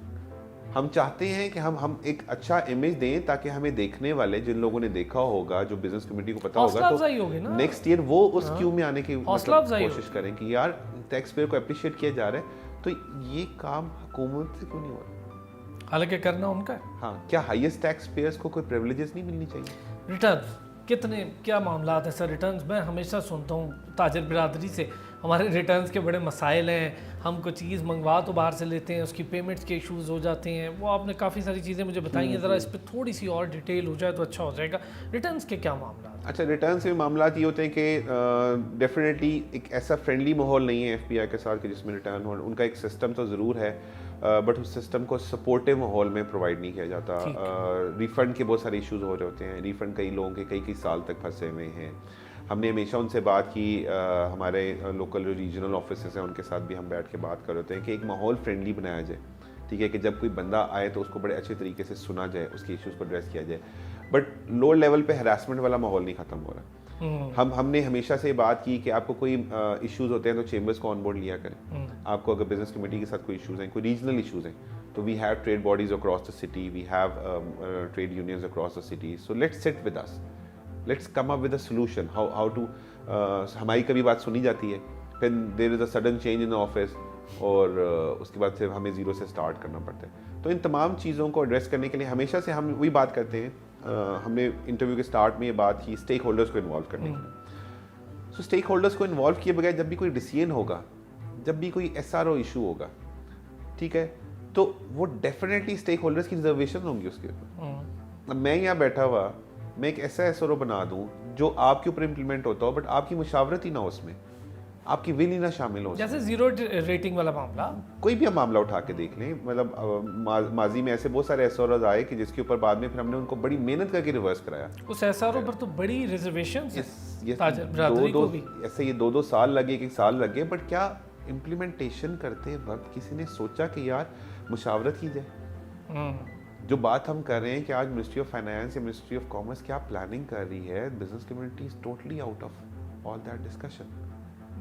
हम चाहते हैं कि हम एक अच्छा इमेज दें ताकि हमें देखने वाले, जिन लोगों ने देखा होगा, जो बिजनेस कम्युनिटी को पता होगा, तो नेक्स्ट ईयर वो उस क्यू में आने की कोशिश करें कि यार टैक्स पेयर को अप्रिशिएट किया जा रहा है। तो ये काम हुकूमत से क्यों नहीं हो रहा? हालांकि करना उनका है। हाँ, क्या हाईएस्ट टैक्स पेयर्स को कोई प्रिविलेजेस नहीं मिलनी चाहिए? रिटर्न्स कितने क्या मामला है सर? रिटर्न्स मैं हमेशा सुनता हूँ ताजर बिरादरी से, हमारे रिटर्न्स के बड़े मसाइल हैं, हम कोई चीज़ मंगवा तो बाहर से लेते हैं, उसकी पेमेंट्स के इश्यूज हो जाते हैं। वो आपने काफ़ी सारी चीज़ें मुझे बताई हैं, ज़रा इस पर थोड़ी सी और डिटेल हो जाए तो अच्छा हो जाएगा। रिटर्न्स के क्या मामला? अच्छा, रिटर्न्स के मामला ये होते हैं कि डेफिनेटली एक ऐसा फ्रेंडली माहौल नहीं है एफपीआई के साथ कि जिसमें रिटर्न हो। उनका एक सिस्टम तो ज़रूर है, बट उस सिस्टम को सपोर्टिव माहौल में प्रोवाइड नहीं किया जाता। रिफ़ंड के बहुत सारे इश्यूज हो रहे होते हैं। रिफ़ंड कई लोगों के कई साल तक फंसे हुए हैं। हमने हमेशा उनसे बात की, हमारे लोकल जो रीजनल ऑफिसेस हैं उनके साथ भी हम बैठ के बात कर रहे होते हैं कि एक माहौल फ्रेंडली बनाया जाए, ठीक है, कि जब कोई बंदा आए तो उसको बड़े अच्छे तरीके से सुना जाए, उसके इश्यूज़ को एड्रेस किया जाए। बट लोअर लेवल पे हरासमेंट वाला माहौल नहीं ख़त्म हो रहा। हमने हमेशा से बात की कि आपको कोई इश्यूज़ होते हैं तो चेंबर्स को ऑनबोर्ड लिया करें। आपको अगर बिजनेस कमेटी के साथ कोई इश्यूज़ हैं, कोई रीजनल इश्यूज़ हैं, तो we have trade bodies across the city, we have trade unions across the city, so let's sit with us, let's come up with a solution how to. हमारी कभी बात सुनी जाती है, फिर there is a sudden change in the office, और उसके बाद फिर हमें ज़ीरो से स्टार्ट करना पड़ता है। तो इन तमाम चीज़ों को एड्रेस करने के लिए हमेशा से हम वही बात करते हैं। हमने इंटरव्यू के स्टार्ट में ये बात की स्टेक होल्डर्स को इन्वॉल्व करने के लिए। सो स्टेक होल्डर्स को इन्वॉल्व किए बगैर जब भी कोई डिसीजन होगा, जब भी कोई एसआरओ इशू होगा, ठीक है, तो वो डेफिनेटली स्टेक होल्डर्स की रिजर्वेशन होंगी उसके ऊपर। अब मैं यहाँ बैठा हुआ, मैं एक ऐसा एसआरओ बना दूँ जो आपके ऊपर इम्प्लीमेंट होता हो, बट आपकी मुशावरत ही ना हो उसमें, आपकी विल ही ना शामिल हो, जैसे जीरो रेटिंग वाला मामला, कोई भी हम मामला उठा के देख लें। मतलब माजी में ऐसे बहुत सारे एसआरओ आए कि जिसके ऊपर बाद में फिर हमने उनको बड़ी मेहनत करके रिवर्स कराया। उस एसआरओ पर तो बड़ी रिजर्वेशन ऐसे ये 2-2 साल लगे, 1 साल लगे, बट क्या इम्प्लीमेंटेशन करते वक्त किसी ने सोचा कि यार मुशावरत की जाए? जो बात हम कर रहे हैं कि आज मिनिस्ट्री ऑफ फाइनेंस या मिनिस्ट्री ऑफ कॉमर्स क्या प्लानिंग कर रही है, business community is totally out of all that discussion.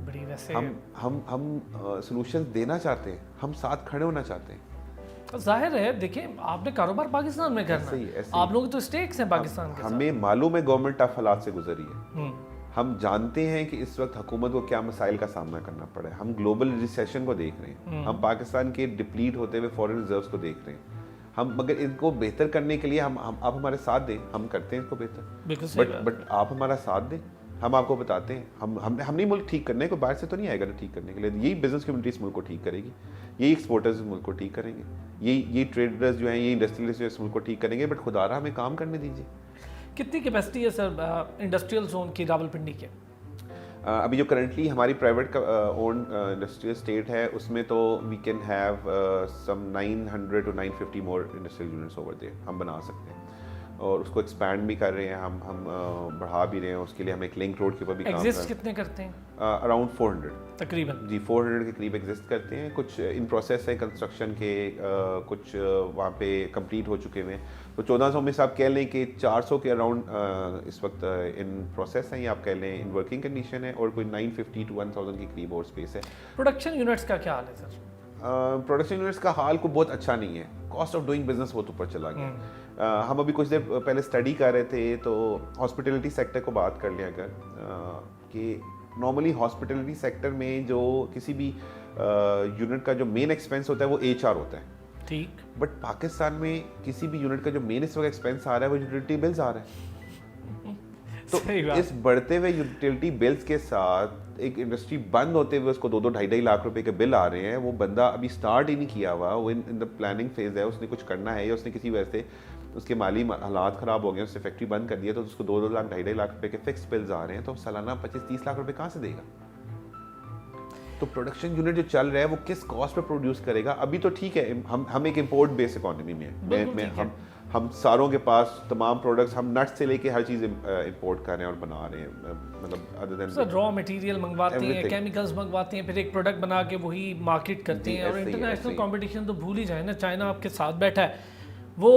बड़ी वैसे हम सॉल्यूशंस देना चाहते हैं, हम साथ खड़े होना चाहते हैं। जाहिर है, देखिए आपने कारोबार पाकिस्तान में करना है, आप लोग तो स्टेक्स हैं पाकिस्तान के साथ। हमें मालूम है गवर्नमेंट टफ हालात से गुजरी है। हम जानते हैं कि इस वक्त हुकूमत को क्या मसाइल का सामना करना पड़ा है। हम ग्लोबल रिसेशन को देख रहे हैं, हम पाकिस्तान के डिप्लीट होते हुए फॉरेन रिजर्व्स को देख रहे हैं। हम मगर इनको बेहतर करने के लिए हम आप हमारे साथ दें, हम करते हैं इसको बेहतर, बट आप हमारा साथ दें, हम आपको बताते हैं। हम नहीं मुल्क ठीक करने को, बाहर से तो नहीं आएगा ना ठीक करने के लिए। यही बिजनेस कम्युनिटी इस मुल्क को ठीक करेगी, यही एक्सपोर्टर्स इस मुल्क को ठीक करेंगे, यही ट्रेडर्स जो हैं, ये इंडस्ट्रियलिस्ट जो इस मुल्क को ठीक करेंगे। बट खुदारा हमें काम करने दीजिए। कितनी कैपेसिटी है सर इंडस्ट्रियल जोन की रावलपिंडी के? अभी जो करंटली हमारी प्राइवेट ओन इंडस्ट्रियल स्टेट है, उसमें तो we can have some 900 to 950 more industrial units over there, हम बना सकते हैं। और उसको एक्सपैंड भी कर रहे हैं, हम बढ़ा भी रहे हैं। उसके लिए हम एक लिंक रोड के ऊपर भी काम कर रहे एग्जिस्ट कितने करते हैं? हैं। अराउंड 400 तकरीबन जी, 400 के करीब एग्जिस्ट करते हैं। कुछ इन प्रोसेस है कंस्ट्रक्शन के, कुछ वहाँ पे कंप्लीट हो चुके हुए हैं। तो 1400 में से आप कह लें कि 400 के अराउंड इस वक्त इन प्रोसेस हैं, या आप कह लें इन वर्किंग कंडीशन है, और कोई 950 to 1000 के करीब और स्पेस है। प्रोडक्शन यूनिट्स का क्या हाल है सर? प्रोडक्शन यूनिट्स का हाल को बहुत अच्छा नहीं है। कॉस्ट ऑफ डूइंग बिजनेस बहुत ऊपर चला गया। हम अभी कुछ देर पहले स्टडी कर रहे थे, तो हॉस्पिटलिटी सेक्टर को बात कर लें अगर, कि नॉर्मली हॉस्पिटलिटी सेक्टर में जो किसी भी यूनिट का जो मेन एक्सपेंस होता है वो HR होता है, ठीक। बट पाकिस्तान में किसी भी यूनिट का जो मेन इस वक्त एक्सपेंस आ रहा है वो यूटिलिटी बिल्स आ रहा है। तो इस बढ़ते हुए यूटिलिटी बिल्स के साथ एक इंडस्ट्री बंद होते हुए उसको 2-2 लाख रुपए के बिल आ रहे हैं। वो बंदा अभी स्टार्ट ही नहीं किया हुआ, वो इन द प्लानिंग फेज है, उसने कुछ करना है, या उसने किसी वजह से उसके माली हालात ख़राब हो गए, उसने फैक्ट्री बंद कर दिया, तो उसको 2-2 लाख 2.5 लाख रुपए के फिक्स बिल्स आ रहे हैं, तो सालाना 25-30 लाख रुपए कहाँ से देगा? तो प्रोडक्शन यूनिट जो चल रहा है वो किस कॉस्ट पे प्रोड्यूस करेगा? अभी तो ठीक है, हम एक इंपोर्ट बेस्ड इकोनॉमी में है। हम सारों के पास तमाम प्रोडक्ट्स, हम नट्स से लेके हर चीज़ इंपोर्ट कर रहे हैं और बना रहे हैं, मतलब other than sir raw material मंगवाते हैं, केमिकल्स मंगवाते हैं, फिर एक प्रोडक्ट बना के वही मार्केट करते हैं। और इंटरनेशनल कंपटीशन तो भूल ही जाए ना, चाइना आपके साथ बैठा है, वो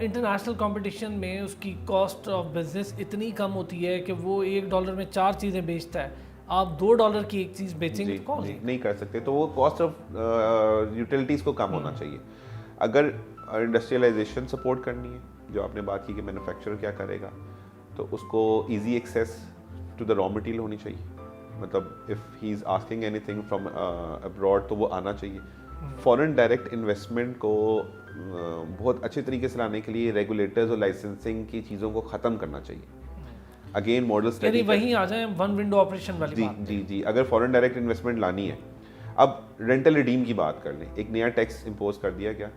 इंटरनेशनल कंपटीशन में उसकी कॉस्ट ऑफ बिजनेस इतनी कम होती है कि वो $1 में 4 चीज़ें बेचता है। आप $2 की एक चीज़ बेचेंगे तो कौन नहीं कर सकते। तो वो कॉस्ट ऑफ यूटिलिटीज़ को कम होना चाहिए। अगर इंडस्ट्रियलाइजेशन सपोर्ट करनी है, जो आपने बात की कि मैन्युफैक्चरर क्या करेगा, तो उसको easy access to the raw material होनी चाहिए। मतलब if he is asking anything from abroad तो वो आना चाहिए। फॉरेन डायरेक्ट इन्वेस्टमेंट को बहुत अच्छे तरीके से लाने के लिए रेगुलेटर्स और लाइसेंसिंग की चीज़ों को ख़त्म करना चाहिए। अगेन मॉडल स्टडी वहीं आ जाए, वन विंडो ऑपरेशन वाली बात। जी, अगर फॉरेन डायरेक्ट इन्वेस्टमेंट लानी है, अब रेंटल रिडीम की बात कर लें, एक नया टैक्स इंपोज कर दिया गया।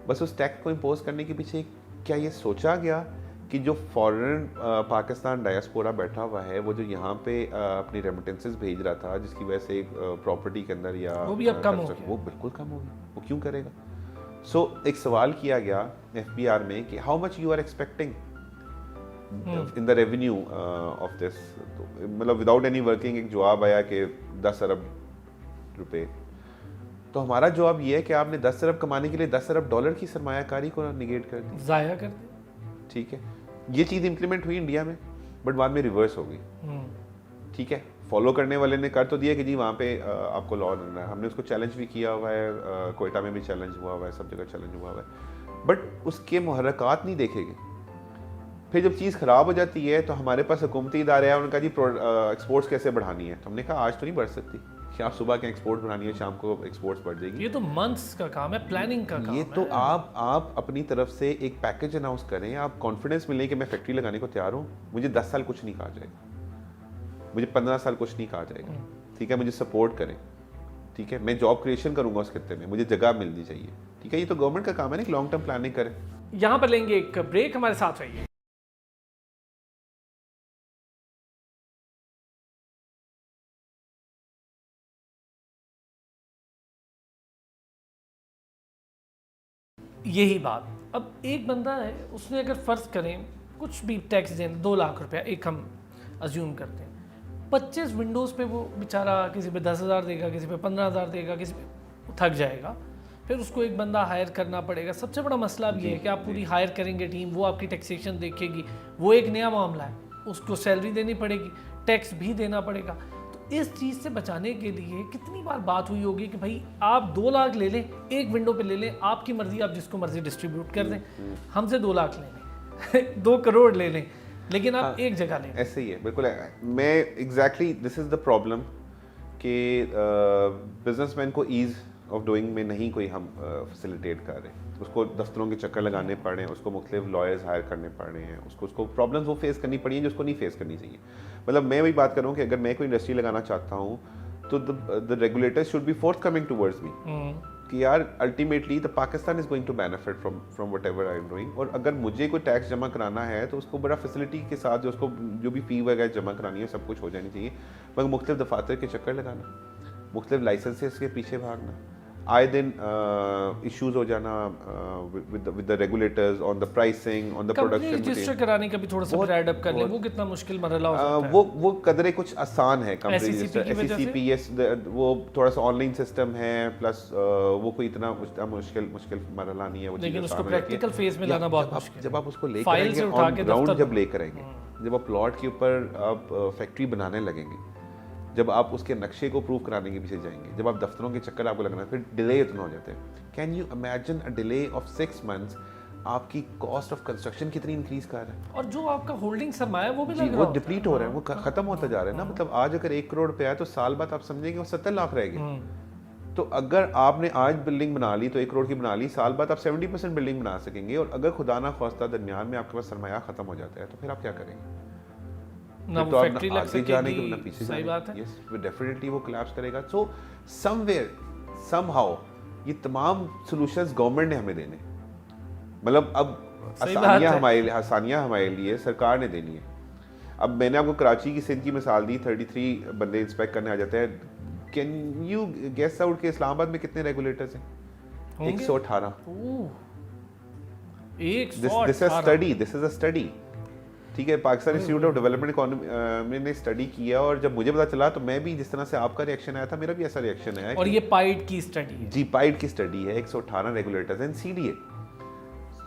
बस उस टैक्स को इंपोज करने के पीछे क्या ये सोचा गया कि जो फॉरेन पाकिस्तान डायस्पोरा बैठा हुआ है, वो जो यहाँ पे अपनी रेमिटेंसेस भेज रहा था, जिसकी वजह से प्रॉपर्टी के अंदर या वो भी अब कम हो गया, वो बिल्कुल कम हो गया। वो क्यों करेगा? सो एक सवाल किया गया FBR में कि how much you are expecting in the revenue of this. मतलब विदाउट एनी वर्किंग एक जवाब आया कि 10 अरब रुपए। तो हमारा जवाब ये है कि आपने 10 अरब कमाने के लिए $10 अरब की सरमायाकारी को निगेट कर दी, ज़ाया कर दी। ठीक है, ये चीज़ इंप्लीमेंट हुई इंडिया में, बट बाद में रिवर्स हो गई। ठीक है, फॉलो करने वाले ने कर तो दिया कि जी वहाँ पे आपको लॉ रहना है। हमने उसको चैलेंज भी किया हुआ है, कोयटा में भी चैलेंज हुआ हुआ है, सब जगह चैलेंज हुआ हुआ है, बट उसके मुहर्रकात नहीं देखे गए। फिर जब चीज़ ख़राब हो जाती है तो हमारे पास हुकूमती इदारे हैं, उनका जी एक्सपोर्ट्स कैसे बढ़ानी है। तो हमने कहा आज तो नहीं बढ़ सकती कि आप सुबह के एक्सपोर्ट बढ़ानी है, शाम को एक्सपोर्ट्स बढ़ जाएगी। ये तो मंथ्स का काम है, प्लानिंग का काम ये है। तो आप अपनी तरफ से एक पैकेज अनाउंस करें, आप कॉन्फिडेंस मिले कि मैं फैक्ट्री लगाने को तैयार हूँ, मुझे 10 साल कुछ नहीं कहा जाएगा, मुझे 15 साल कुछ नहीं कहा जाएगा, ठीक है, मुझे सपोर्ट करें, ठीक है, मैं जॉब क्रिएशन करूंगा उस खत्ते में, मुझे जगह मिलनी चाहिए, ठीक है। ये तो गवर्नमेंट का काम है ना, लॉन्ग टर्म प्लानिंग करें। यहाँ पर लेंगे एक ब्रेक, हमारे साथ रहिए। यही बात, अब एक बंदा है, उसने अगर फ़र्ज़ करें कुछ भी टैक्स दें, 2 लाख रुपया एक हम अज्यूम करते हैं, 25 विंडोज़ पे वो बेचारा किसी पे 10,000 देगा, किसी पे 15,000 देगा, किसी पे थक जाएगा, फिर उसको एक बंदा हायर करना पड़ेगा। सबसे बड़ा मसला अब ये है कि आप पूरी हायर करेंगे टीम, वो आपकी टैक्सेशन देखेगी, वो एक नया मामला है, उसको सैलरी देनी पड़ेगी, टैक्स भी देना पड़ेगा। तो इस चीज़ से बचाने के लिए कितनी बार बात हुई होगी कि भाई आप 2 लाख ले लें, एक विंडो पे ले लें, आपकी मर्जी, आप जिसको मर्जी डिस्ट्रीब्यूट कर दें, हमसे 2 लाख ले लें 2 करोड़ ले लें, लेकिन आप एक जगह लें। ऐसे ही है, बिल्कुल। मैं exactly this is the problem कि बिजनेसमैन को ईज़ ऑफ डूइंग में नहीं कोई हम फैसिलिटेट कर रहे हैं, उसको दफ्तरों के चक्कर लगाने पड़ रहे हैं, उसको मुख्तलिफ लॉयर्स हायर करने पड़ रहे हैं, उसको प्रॉब्लम्स वो फेस करनी पड़ी हैं जो उसको नहीं फेस करनी चाहिए। मतलब मैं वही बात कर रहा हूँ कि अगर मैं कोई इंडस्ट्री लगाना चाहता हूँ तो the regulators should be forthcoming towards me कि यार ultimately the Pakistan is going to benefit from whatever I am doing, और अगर मुझे कोई टैक्स जमा कराना है तो उसको बड़ा फैसिलिटी के साथ जो उसको जो भी फ़ी वगैरह जमा करानी है सब कुछ हो जानी चाहिए, मगर मुख्तलिफ दफातर के चक्कर लगाना, मुख्तलिफ लाइसेंसेस के पीछे भागना, आए दिन इश्यूज हो जाना with the regulators on the pricing on the production register कराने का भी थोड़ा सा एड अप कर ले, वो कितना मुश्किल मरहला हो सकता है। वो कदरे कुछ आसान है कंपनी रजिस्टर, SECPS वो थोड़ा सा ऑनलाइन सिस्टम है, प्लस वो कोई इतना मुश्किल मरहला नहीं है वो, लेकिन उसको प्रैक्टिकल फेज में लाना बहुत मुश्किल है। जब आप उसको लेकर आएंगे ऑन ग्राउंड, जब लेकर आएंगे, जब आप प्लॉट के ऊपर आप फैक्ट्री बनाने लगेंगे, जब आप उसके नक्शे को प्रूव कराने के पीछे जाएंगे, जब आप दफ्तरों के चक्कर आपको लगना, फिर डिले इतना हो जाता है। Can you imagine a delay of 6 months आपकी कॉस्ट ऑफ कंस्ट्रक्शन कितनी इंक्रीज कर रहा है, और जो आपका होल्डिंग सरमाया वो भी वो डिप्लीट हो रहा है, वो खत्म होता जा रहा है ना। मतलब आज अगर 1 करोड़ पे आया तो साल बाद आप समझेंगे वो 70 लाख रहेगी। तो अगर आपने आज बिल्डिंग बना ली तो 1 करोड़ की बना ली, साल बाद आप 70% बिल्डिंग बना सकेंगे। और अगर खुदा ना खास्ता दरमियान में आपके पास सरमाया खत्म हो जाता है तो फिर आप क्या करेंगे? ना वो फैक्ट्री लग सकेगी, ना पीछे सही बात है। यस, डेफिनेटली वो कोलैप्स करेगा। सो समवेयर समहाउ ये तमाम सॉल्यूशंस गवर्नमेंट ने हमें देने, मतलब अब आसानियां हमारे लिए सरकार ने देनी है। अब मैंने आपको कराची की सिंध की मिसाल दी, 33 बंदे इंस्पेक्ट करने आ जाते हैं। कैन यू गेस आउट के इस्लामाबाद में कितने रेगुलेटर्स हैं? 118। दिस इज अ स्टडी, ठीक है। Pakistan institute of development economy ने स्टडी किया, और जब मुझे पता चला तो मैं भी, जिस तरह से आपका रिएक्शन आया था, मेरा भी ऐसा रिएक्शन आया। और ये पाइड की स्टडी है जी, पाइड की स्टडी है। 118 रेगुलेटर्स हैं, CDA।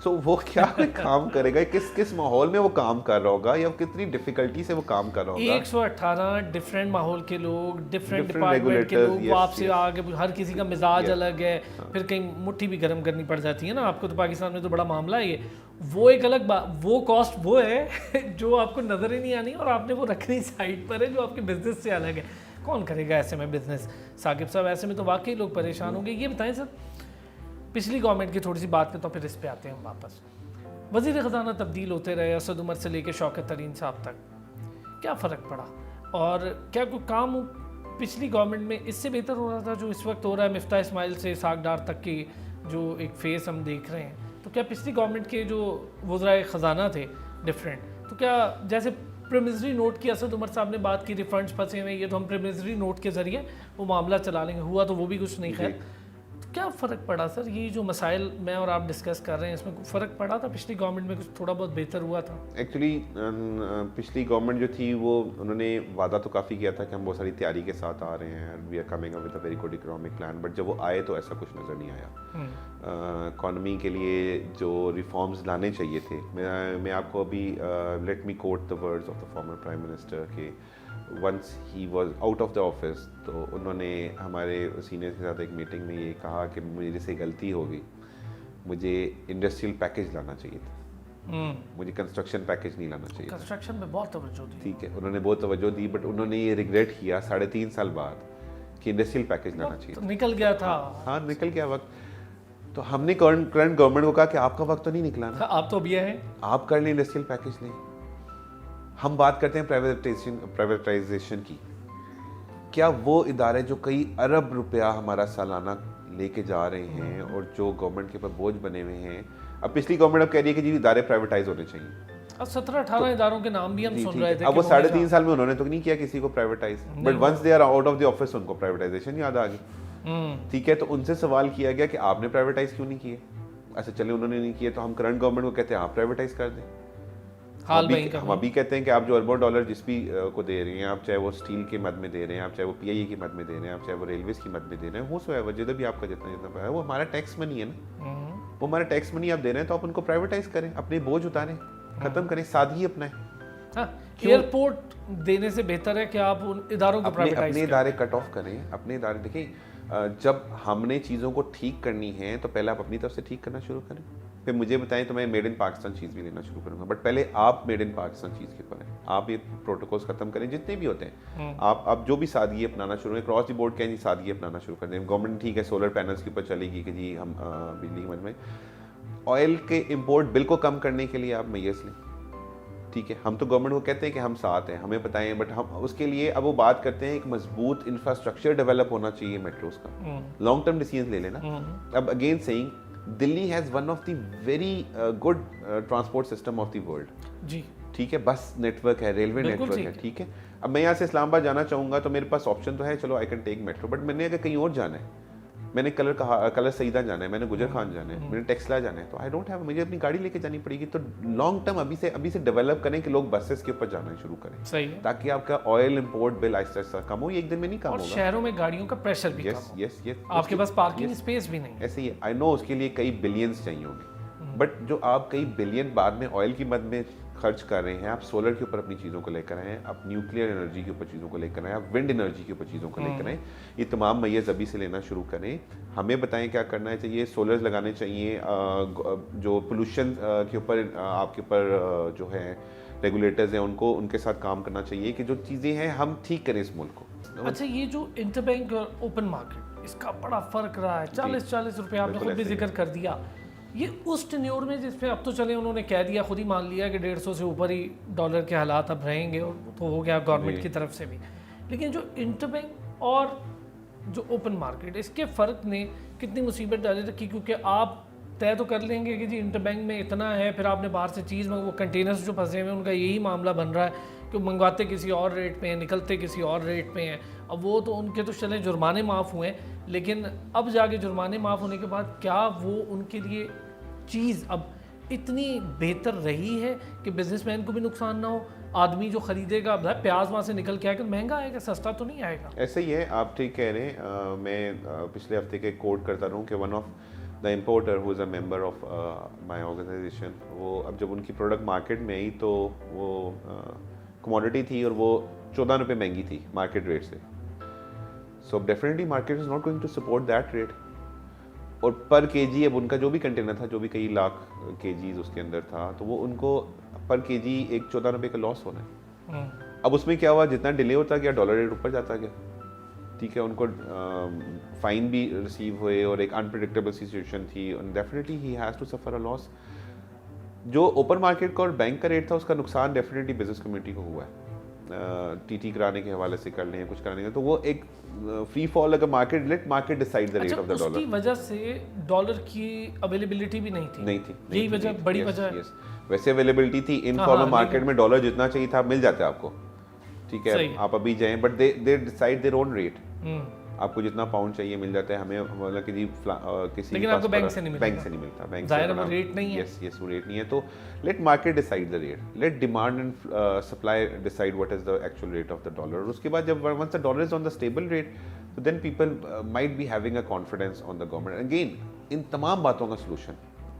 सो वो क्या काम करेगा, किस माहौल में वो काम कर रहा होगा, या कितनी डिफिकल्टी से वो काम कर रहा होगा। 118 डिफरेंट माहौल के लोग, डिफरेंट डिपार्टमेंट के लोग, वो आपसे आगे, हर किसी का मिजाज अलग है। फिर कहीं मुट्ठी भी गर्म करनी पड़ जाती है ना आपको। तो पाकिस्तान में तो बड़ा मामला है ये। वो एक अलग बात, वो कॉस्ट वो है जो आपको नजर ही नहीं आनी, और आपने वो रखनी साइड पर है जो आपके बिजनेस से अलग है। कौन करेगा ऐसे में बिजनेस? साकिब साहब, ऐसे में तो वाकई लोग परेशान होंगे। ये बताएं सर, पिछली गवर्नमेंट की थोड़ी सी बात करता हूँ, फिर इस पे आते हैं हम वापस। वज़ीर ख़जाना तब्दील होते रहे, असद उमर से लेकर शौकत तरीन साहब तक, क्या फ़र्क पड़ा? और क्या कोई काम पिछली गवर्नमेंट में इससे बेहतर हो रहा था जो इस वक्त हो रहा है? मिफ्ता इस्माइल से इसहाक डार तक की जो एक फेस हम देख रहे हैं, तो क्या पिछली गवर्नमेंट के जो वज़राए ख़जाना थे डिफरेंट, तो क्या जैसे प्रीमिजरी नोट की असद उमर साहब ने बात की, रिफंड्स फंसे हुए, ये तो हम प्रीमिजरी नोट के ज़रिए वो मामला चला लेंगे, हुआ तो वो भी कुछ नहीं। खैर, क्या फ़र्क पड़ा सर? ये जो मसाइल मैं और आप डिस्कस कर रहे हैं, इसमें कुछ फ़र्क पड़ा था? पिछली गवर्नमेंट में कुछ थोड़ा बहुत बेहतर हुआ था? एक्चुअली पिछली गवर्नमेंट जो थी वो, उन्होंने वादा तो काफ़ी किया था कि हम बहुत सारी तैयारी के साथ आ रहे हैं, we are coming up with a very good economic plan, but जब वो आए तो ऐसा कुछ नज़र नहीं आया। इकॉनमी के लिए जो रिफॉर्म्स लाने चाहिए थे, मैं आपको अभी let me quote the words of the former prime minister के once he was out of the office, तो उन्होंने हमारे सीनियर के साथ एक मीटिंग में ये कहा कि मेरे से गलती हो गई, मुझे इंडस्ट्रियल पैकेज लाना चाहिए था, मुझे कंस्ट्रक्शन पैकेज नहीं लाना चाहिए। कंस्ट्रक्शन में बहुत तवज्जो दी, ठीक है, उन्होंने बहुत तवज्जो दी, बट उन्होंने ये रिग्रेट किया 3.5 साल बाद कि इंडस्ट्रियल पैकेज लाना चाहिए। तो निकल गया था। हाँ, निकल गया वक्त। तो हमने करंट गवर्नमेंट को कहा कि आपका वक्त तो नहीं निकला ना, आप तो अभी हैं, आप कर लें इंडस्ट्रियल पैकेज लें। हम बात करते हैं प्राइवेटाइजेशन की। क्या वो इदारे जो कई अरब रुपया हमारा सालाना लेके जा रहे हैं और जो गवर्नमेंट के ऊपर बोझ बने हुए हैं, अब पिछली गवर्नमेंट अब कह रही है कि जी इदारे प्राइवेटाइज होने चाहिए। अब 17-18 इदारों के नाम भी हम सुन रहे थे। अब वो 3.5 साल में उन्होंने तो नहीं किया किसी को privatise, but once they are out of the office उनको प्राइवेटाइजेशन याद आ गई। ठीक है, तो उनसे सवाल किया गया कि आपने प्राइवेटाइज क्यों नहीं किए? अच्छा चले, उन्होंने नहीं किए तो हम करंट गवर्नमेंट को कहते हैं आप प्राइवेटाइज कर दें। हम अभी कहते हैं कि आप जो अरबों डॉलर जिस भी को दे रहे हैं, आप चाहे वो स्टील की मद में दे रहे हैं, आप चाहे वो PIE की मद में दे रहे हैं, आप चाहे वो रेलवेज की मद में दे रहे हैं, हो सो है जिधर भी आपका जितना है वो हमारा टैक्स मनी है ना, वो हमारा टैक्स मनी आप दे रहे हैं, तो आप उनको प्राइवेटाइज करें, अपने बोझ उतारें, खत्म करें, सादगी अपनाएं। एयरपोर्ट देने से बेहतर है कि आप उन इदारों को प्राइवेटाइज अपने इदारे कट ऑफ करें, अपने इदारे। देखिए, जब हमने चीज़ों को ठीक करनी है तो पहले आप अपनी तरफ से ठीक करना शुरू करें, फिर मुझे बताएं तो मैं मेड इन पाकिस्तान चीज़ भी लेना शुरू करूंगा, बट पहले आप मेड इन पाकिस्तान चीज़ के ऊपर हैं। आप ये प्रोटोकॉल्स खत्म करें जितने भी होते हैं, आप जो भी सादगी अपनाना शुरू करें, क्रॉस द बोर्ड कहें जी सादगी अपनाना शुरू कर दें। गवर्नमेंट ठीक है सोलर पैनल्स के ऊपर चलेगी कि जी हम बिजली की मद में, ऑयल के इम्पोर्ट बिल को कम करने के लिए आप मेजर्स लें। ठीक है, हम तो गवर्नमेंट को कहते हैं कि हम साथ हैं, हमें बताएं, बट हम उसके लिए अब वो बात करते हैं एक मजबूत इंफ्रास्ट्रक्चर डेवलप होना चाहिए मेट्रोस का, लॉन्ग टर्म डिसीजन ले लेना। अब again saying, Delhi has one of the very good transport system of the world. जी ठीक है, बस नेटवर्क है, रेलवे नेटवर्क है। ठीक है, अब मैं यहाँ से इस्लामाबाद जाना चाहूँगा तो मेरे पास ऑप्शन तो है, चलो I can take metro, but मैंने अगर कहीं और जाना है मैंने कलर सईदा जाना है, मैंने गुजर खान जाना है, मैंने टेक्सला जाना है, तो आई डोंट हैव, मुझे अपनी गाड़ी लेके जानी पड़ेगी। तो लॉन्ग टर्म अभी से डेवलप करें कि लोग बसेस के ऊपर जाना शुरू करें, सही है, ताकि आपका oil import bill Aahista Aahista कम हो, ये एक दिन में नहीं कम और होगा। शहरों में गाड़ियों का प्रेशर भी कम हो, यस आपके पास पार्किंग स्पेस भी नहीं। ऐसे ही आई नो उसके लिए कई बिलियंस चाहिए होंगे, बट जो आप कई बिलियन बाद में ऑयल की मद में खर्च कर रहे हैं, आप सोलर के ऊपर अपनी चीज़ों को लेकर आए, आप न्यूक्लियर एनर्जी के ऊपर चीज़ों को लेकर आए, आप विंड एनर्जी के ऊपर चीज़ों को लेकर आए, ये तमाम मैय्यज़ अभी से लेना शुरू करें। हमें बताएं क्या करना है चाहिए, सोलर्स लगाने चाहिए, जो पोल्यूशन के ऊपर आपके ऊपर जो है रेगुलेटर्स हैं उनको, उनके साथ काम करना चाहिए कि जो चीज़ें हैं हम ठीक करें इस मुल्क को। अच्छा, ये जो इंटरबैंक और ओपन मार्केट, इसका बड़ा फर्क रहा है, 40 रुपए आपने खुद भी जिक्र कर दिया। ये उस टेन्योर में जिसमें अब तो चले उन्होंने कह दिया, खुद ही मान लिया कि 150 से ऊपर ही डॉलर के हालात अब रहेंगे, और तो हो गया गवर्नमेंट की तरफ से भी। लेकिन जो इंटरबैंक और जो ओपन मार्केट, इसके फ़र्क ने कितनी मुसीबत डाली रखी, क्योंकि आप तय तो कर लेंगे कि जी इंटरबैंक में इतना है, फिर आपने बाहर से चीज़ में वो कंटेनर्स जो फंसे हुए हैं उनका यही मामला बन रहा है कि मंगवाते किसी और रेट पे हैं, निकलते किसी और रेट पे हैं। अब वो तो उनके तो चले जुर्माने माफ़ हुए हैं, लेकिन अब जाके जुर्माने माफ़ होने के बाद क्या वो उनके लिए चीज़ अब इतनी बेहतर रही है कि बिजनेसमैन को भी नुकसान ना हो, आदमी जो खरीदेगा, प्याज वहाँ से निकल के आएगा, महंगा आएगा, सस्ता तो नहीं आएगा। ऐसे ही है, आप ठीक कह रहे हैं। मैं पिछले हफ्ते के कोट करता रहूँ कि one of the importer who is a member of my organisation, वो अब जब उनकी प्रोडक्ट मार्केट में आई तो वो कमोडिटी थी और वो 14 रुपये महंगी थी मार्केट रेट से। So definitely market is not going to support that rate, और पर केजी अब उनका जो भी कंटेनर था, जो भी कई लाख केजीज उसके अंदर था, तो वो उनको पर केजी एक 14 रुपये का लॉस होना है। अब उसमें क्या हुआ, जितना डिले होता गया डॉलर रेट ऊपर जाता गया, ठीक है, उनको फाइन भी रिसीव हुए और एक अनप्रिडिक्टेबल सिचुएशन थी, और definitely he has to suffer a loss. जो ओपन मार्केट का और बैंक का रेट था उसका नुकसान डेफिनेटली बिजनेस कम्युनिटी को हुआ है। टीटी कराने के हवाले से कर लें, कुछ कराने के, तो वो एक फ्री फॉल अगर market, let market decide the rate of the dollar. उसकी वजह से डॉलर की अवेलेबिलिटी भी नहीं थी। यही वजह, बड़ी वजह है। वैसे अवेलेबिलिटी थी इनफॉर्मल मार्केट में, डॉलर जितना चाहिए था मिल जाता है आपको, ठीक है, आप अभी जाएं, but they decide their own rate. आपको जितना पाउंड चाहिए मिल जाता है, हमें मतलब कि किसी, लेकिन आपको बैंक से नहीं मिलता, बैंक से नहीं मिलता, बैंक से वो रेट नहीं है। यस वो रेट नहीं है। तो let market decide the rate, let demand and supply decide what is the actual rate of the dollar. और उसके बाद जब once the dollar is on the stable rate, तो then people might be having a confidence on the government. Again इन तमाम बातों का solution,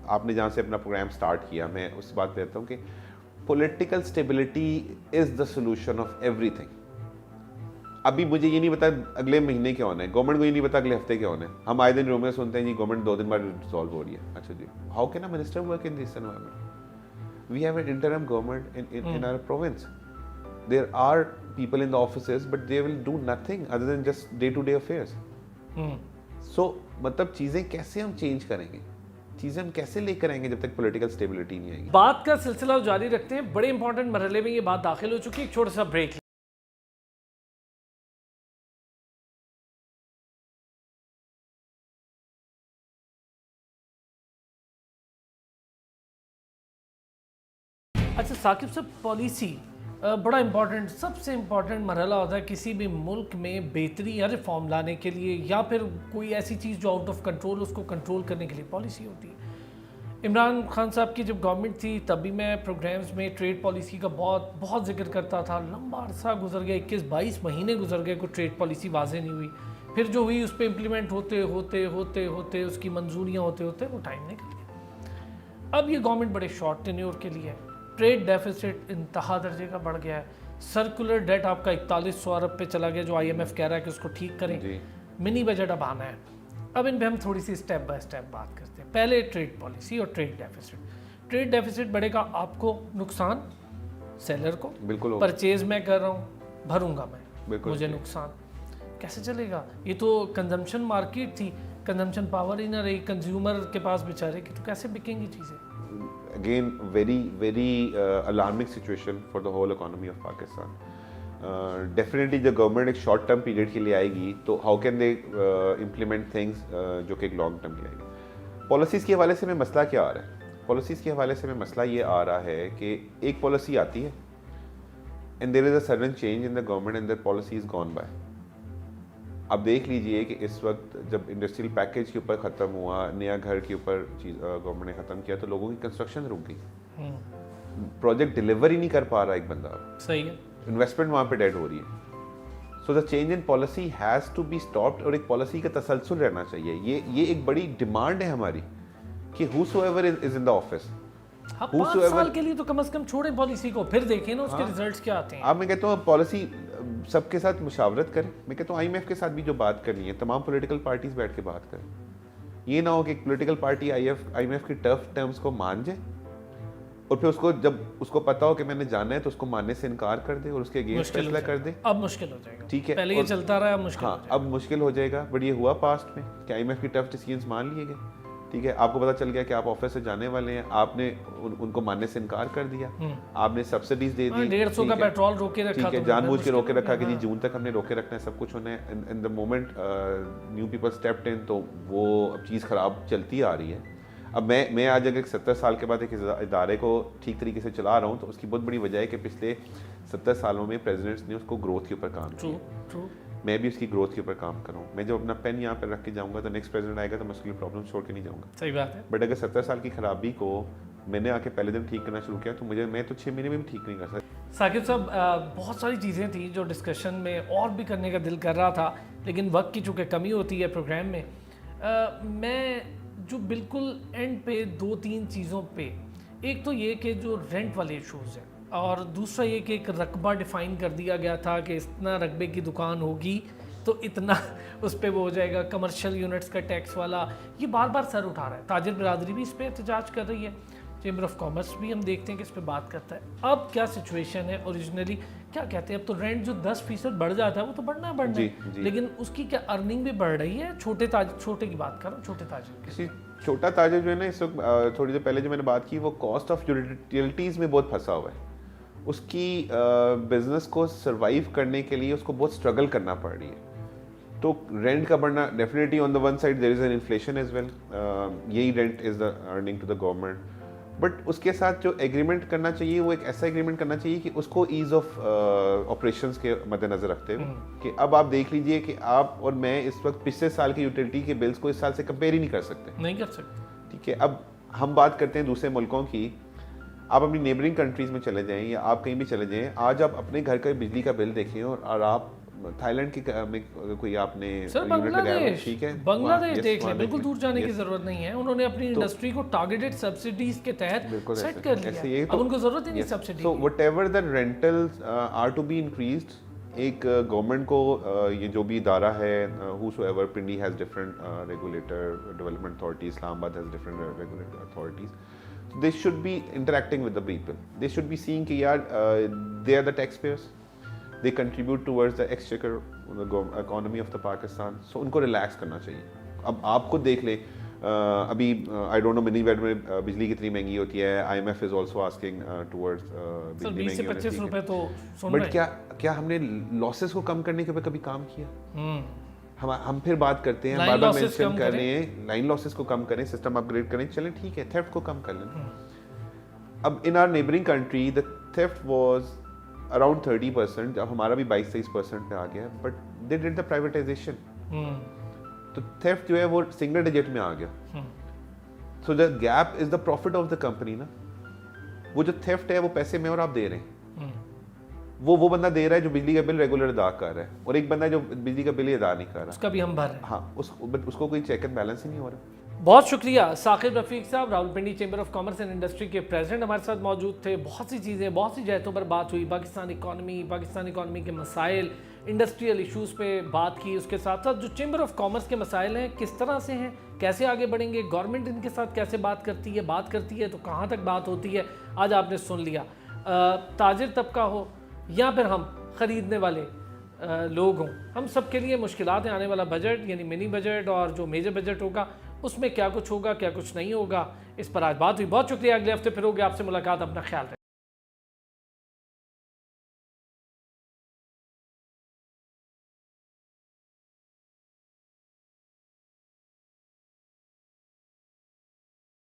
आपने जहाँ से अपना प्रोग्राम स्टार्ट किया, मैं उस बात पे कहता हूँ कि political stability is the solution of everything. अभी मुझे ये नहीं पता अगले महीने क्या होना है, गवर्नमेंट को ये नहीं पता अगले हफ्ते क्या होना है। हम आए दिन रूमर सुनते हैं जी गवर्नमेंट 2 दिन बाद डिसॉल्व हो रही है। अच्छा जी, how can a minister work in this environment? We have an interim government in our province. There are people in the offices but they will do nothing other than just day to day affairs. So मतलब चीज़ें कैसे हम change करेंगे, चीज़ें हम कैसे लेकर आएंगे जब तक पॉलिटिकल स्टेबिलिटी नहीं आएगी। बात का सिलसिला जारी रखते हैं, बड़े इंपॉर्टेंट मरहले में ये बात दाखिल हो चुकी है, एक छोटा सा ब्रेक। अच्छा साकिब साहब, पॉलिसी बड़ा इंपॉर्टेंट, सबसे इम्पॉर्टेंट मरहला होता है किसी भी मुल्क में बेहतरी या रिफॉर्म लाने के लिए, या फिर कोई ऐसी चीज़ जो आउट ऑफ कंट्रोल, उसको कंट्रोल करने के लिए पॉलिसी होती है। इमरान खान साहब की जब गवर्नमेंट थी तभी मैं प्रोग्राम्स में ट्रेड पॉलिसी का बहुत जिक्र करता था। लंबा अरसा गुजर गया, 21-22 महीने गुजर गए, कोई ट्रेड पॉलिसी वाज़ेह नहीं हुई। फिर जो हुई उस पर इम्प्लीमेंट होते होते उसकी मंजूरियाँ होते होते वो टाइम निकल गया। अब ये गवर्नमेंट बड़े शॉर्ट टेन्योर के लिए है। ट्रेड डेफिसिट इंतहा दर्जे का बढ़ गया है। सर्कुलर डेट आपका 4100 अरब पे चला गया, जो IMF कह रहा है कि उसको ठीक करें। मिनी बजट अब आना है। अब इन पर हम थोड़ी सी स्टेप बाय स्टेप बात करते हैं। पहले ट्रेड पॉलिसी और ट्रेड डेफिसिट। ट्रेड डेफिसिट बढ़ेगा, आपको नुकसान, सेलर को बिल्कुल, परचेज मैं कर रहा हूँ, भरूंगा मैं, मुझे नुकसान। कैसे चलेगा? ये तो कंजम्पशन मार्केट थी, कंजम्पशन पावर ही ना रही कंज्यूमर के पास बेचारे की, तो कैसे बिकेंगी चीज़ें? Again, very alarming situation for the whole economy of Pakistan. Definitely जब गवर्नमेंट एक शॉर्ट टर्म पीरियड के लिए आएगी तो how can they implement things जो कि एक लॉन्ग टर्म के लिए आएगी। पॉलिसीज़ के हवाले से में मसला क्या आ रहा है? पॉलिसीज़ के हवाले से में मसला ये आ रहा है कि एक पॉलिसी आती है and there is a sudden change in the government and the policy is gone by. अब देख लीजिए कि इस वक्त जब इंडस्ट्रियल पैकेज के ऊपर ख़त्म हुआ, नया घर के ऊपर चीज़ गवर्नमेंट ने ख़त्म किया, तो लोगों की कंस्ट्रक्शन रुक गई, प्रोजेक्ट डिलीवर ही नहीं कर पा रहा एक बंदा। सही है, इन्वेस्टमेंट वहाँ पे डेड हो रही है। So the change in policy has to be stopped, और एक पॉलिसी का तसलसल रहना चाहिए। ये एक बड़ी डिमांड है हमारी कि whosoever is in the office, हाँ 5 साल के लिए तो कम से कम छोड़ें पॉलिसी को, फिर देखें ना उसके रिजल्ट्स क्या आते हैं। अब मैं कहता हूँ पॉलिसी सबके साथ मुशावरत करें। मैं कहता हूँ IMF के साथ भी जो बात करनी है, तमाम पॉलिटिकल पार्टीज बैठ के बात करें। ये ना हो कि एक पॉलिटिकल पार्टी IMF की टफ टर्म्स को मान जाए और फिर उसको जब उसको पता हो कि मैंने जाना है तो उसको मानने से इनकार कर दे और उसके अगेंस्ट फैसला कर दे। अब मुश्किल हो जाएगा, ठीक है, पहले ये चलता रहा, अब मुश्किल हाँ अब मुश्किल हो जाएगा। बट ये हुआ पास्ट में कि IMF की टफ डिसीजंस मान लिए गए, ठीक है। आपको पता चल गया कि आप ऑफिस से जाने वाले हैं, आपने उनको मानने से इनकार कर दिया, आपने सब्सिडीज दे दी, 150 का पेट्रोल रोके रखा, ठीक है, जानबूझ के रोके रखा कि जी जून तक हमने रोके रखना है, सब कुछ होना है। In the moment new people stepped in, तो वो अब चीज़ ख़राब चलती आ रही है। अब मैं आज अगर 70 साल के बाद एक इदारे को ठीक तरीके से चला रहा हूँ, तो उसकी बहुत बड़ी वजह है कि पिछले 70 सालों में प्रेसिडेंट्स ने उसको ग्रोथ के ऊपर काम किया। मैं भी उसकी ग्रोथ के ऊपर काम कर रहा हूँ। मैं जब अपना पेन यहाँ पर रख के जाऊँगा तो नेक्स्ट प्रेसिडेंट आएगा तो मैं उसके लिए प्रॉब्लम छोड़ के नहीं जाऊँगा। सही बात है। बट अगर 70 साल की खराबी को मैंने आके पहले दिन ठीक करना शुरू किया तो मैं तो 6 महीने में भी ठीक नहीं कर सकता। साकिब साहब, बहुत सारी चीज़ें थी जो डिस्कशन में और भी करने का दिल कर रहा था, लेकिन वक्त की चूँकि कमी होती है प्रोग्राम में, मैं जो बिल्कुल एंड पे 2-3 चीज़ों पे, एक तो ये कि जो रेंट वाले इशूज़ हैं, और दूसरा ये कि एक रकबा डिफ़ाइन कर दिया गया था कि इतना रकबे की दुकान होगी तो इतना उस पर वो हो जाएगा, कमर्शियल यूनिट्स का टैक्स वाला, ये बार बार सर उठा रहा है। ताजिर बिरादरी भी इस पर एहतजाज कर रही है, चेंबर ऑफ कॉमर्स भी हम देखते हैं कि इस पर बात करता है। अब क्या सिचुएशन है? ओरिजिनली क्या कहते हैं, अब तो रेंट जो 10% बढ़ जाता है वो तो बढ़ना है, लेकिन उसकी क्या अर्निंग भी बढ़ रही है? छोटे की बात कर रहा हूँ, छोटे ताजिर। किसी छोटा ताजिर जो है ना, इस वक्त थोड़ी देर पहले जो मैंने बात की, वो कॉस्ट ऑफ यूटिलिटीज़ में बहुत फंसा हुआ है। उसकी बिजनेस को सर्वाइव करने के लिए उसको बहुत स्ट्रगल करना पड़ रही है। तो रेंट का बढ़ना, definitely on the one side there is an inflation as well, यही rent is the earning to the government. But उसके साथ जो एग्रीमेंट करना चाहिए वो एक ऐसा एग्रीमेंट करना चाहिए कि उसको ईज ऑफ ऑपरेशंस के मद्देनजर रखते हुए कि अब आप देख लीजिए कि आप और मैं इस वक्त पिछले साल के यूटिलिटी के बिल्स को इस साल से कंपेयर ही नहीं कर सकते, ठीक है। अब हम बात करते हैं दूसरे मुल्कों की, आप अपनी नेबरिंग कंट्रीज में चले जाएं या आप कहीं भी चले जाएं, आज आप अपने घर का बिजली का बिल देखें और आप थाईलैंड में कोई आपने बांग्लादेश, ठीक है, बांग्लादेश देख लें, बिल्कुल दूर जाने की जरूरत नहीं है। उन्होंने अपनी इंडस्ट्री को टारगेटेड सब्सिडीज के तहत सेट कर लिया, अब उनको जरूरत ही नहीं subsidy. So whatever the rentals are to be increased, एक गवर्नमेंट को ये जो भी इदारा है, whosoever, Pindi has different regulator, development authority, Islamabad has different regulator authorities, they should be interacting with the people. They should be seeing कि यार they are the taxpayers, they contribute towards the exchequer, the economy of the Pakistan. So उनको relax करना चाहिए। अब आप खुद देख लें, अभी I don't know मिनी वेड में बिजली कितनी महंगी होती है। IMF is also asking towards बिजली 20 से 25 रुपए तो सुन रहे हैं। बट क्या हमने लॉसेस को कम करने के ऊपर कभी काम किया? हम फिर बात करते हैं, बार बार मेंशन कर रहे हैं, लाइन लॉसेस को कम करें, सिस्टम अपग्रेड करें, चलें ठीक है, थेफ्ट को कम कर लें। अब in our neighbouring country the theft was around 30%, जब हमारा भी 22-23% पे आ गया, but they did the privatisation, तो थेफ्ट जो है वो सिंगल डिजिट में आ गया। So the gap is the profit of the company ना। वो जो थेफ्ट है वो पैसे में और आप दे रहे हैं, वो बंदा दे रहा है जो बिजली का बिल रेगुलर अदा कर रहा है, और एक बंदा जो बिजली का बिल अदा नहीं कर रहा, उसका भी हम भर रहे हैं। हाँ, उसको कोई चेक एंड बैलेंस ही नहीं हो रहा। बहुत शुक्रिया साकिब रफीक साहब, Rawalpindi chamber of commerce and industry के प्रेसिडेंट हमारे साथ मौजूद थे। बहुत सी चीज़ें, बहुत सी जहतों पर बात हुई, पाकिस्तान इकॉनमी के मसाइल, इंडस्ट्रियल इशूज़ पे बात की, उसके साथ साथ जो चेंबर ऑफ कॉमर्स के मसाइल हैं किस तरह से हैं, कैसे आगे बढ़ेंगे, गवर्नमेंट इनके साथ कैसे बात करती है तो कहाँ तक बात होती है, आज आपने सुन लिया। ताजिर तबका हो या फिर हम ख़रीदने वाले लोग हों, हम सब के लिए मुश्किलात हैं। आने वाला बजट यानी मिनी बजट और जो मेजर बजट होगा उसमें क्या कुछ होगा, क्या कुछ नहीं होगा, इस पर आज बात हुई। बहुत शुक्रिया, अगले हफ्ते फिर होगी आपसे मुलाकात, अपना ख्याल रखें।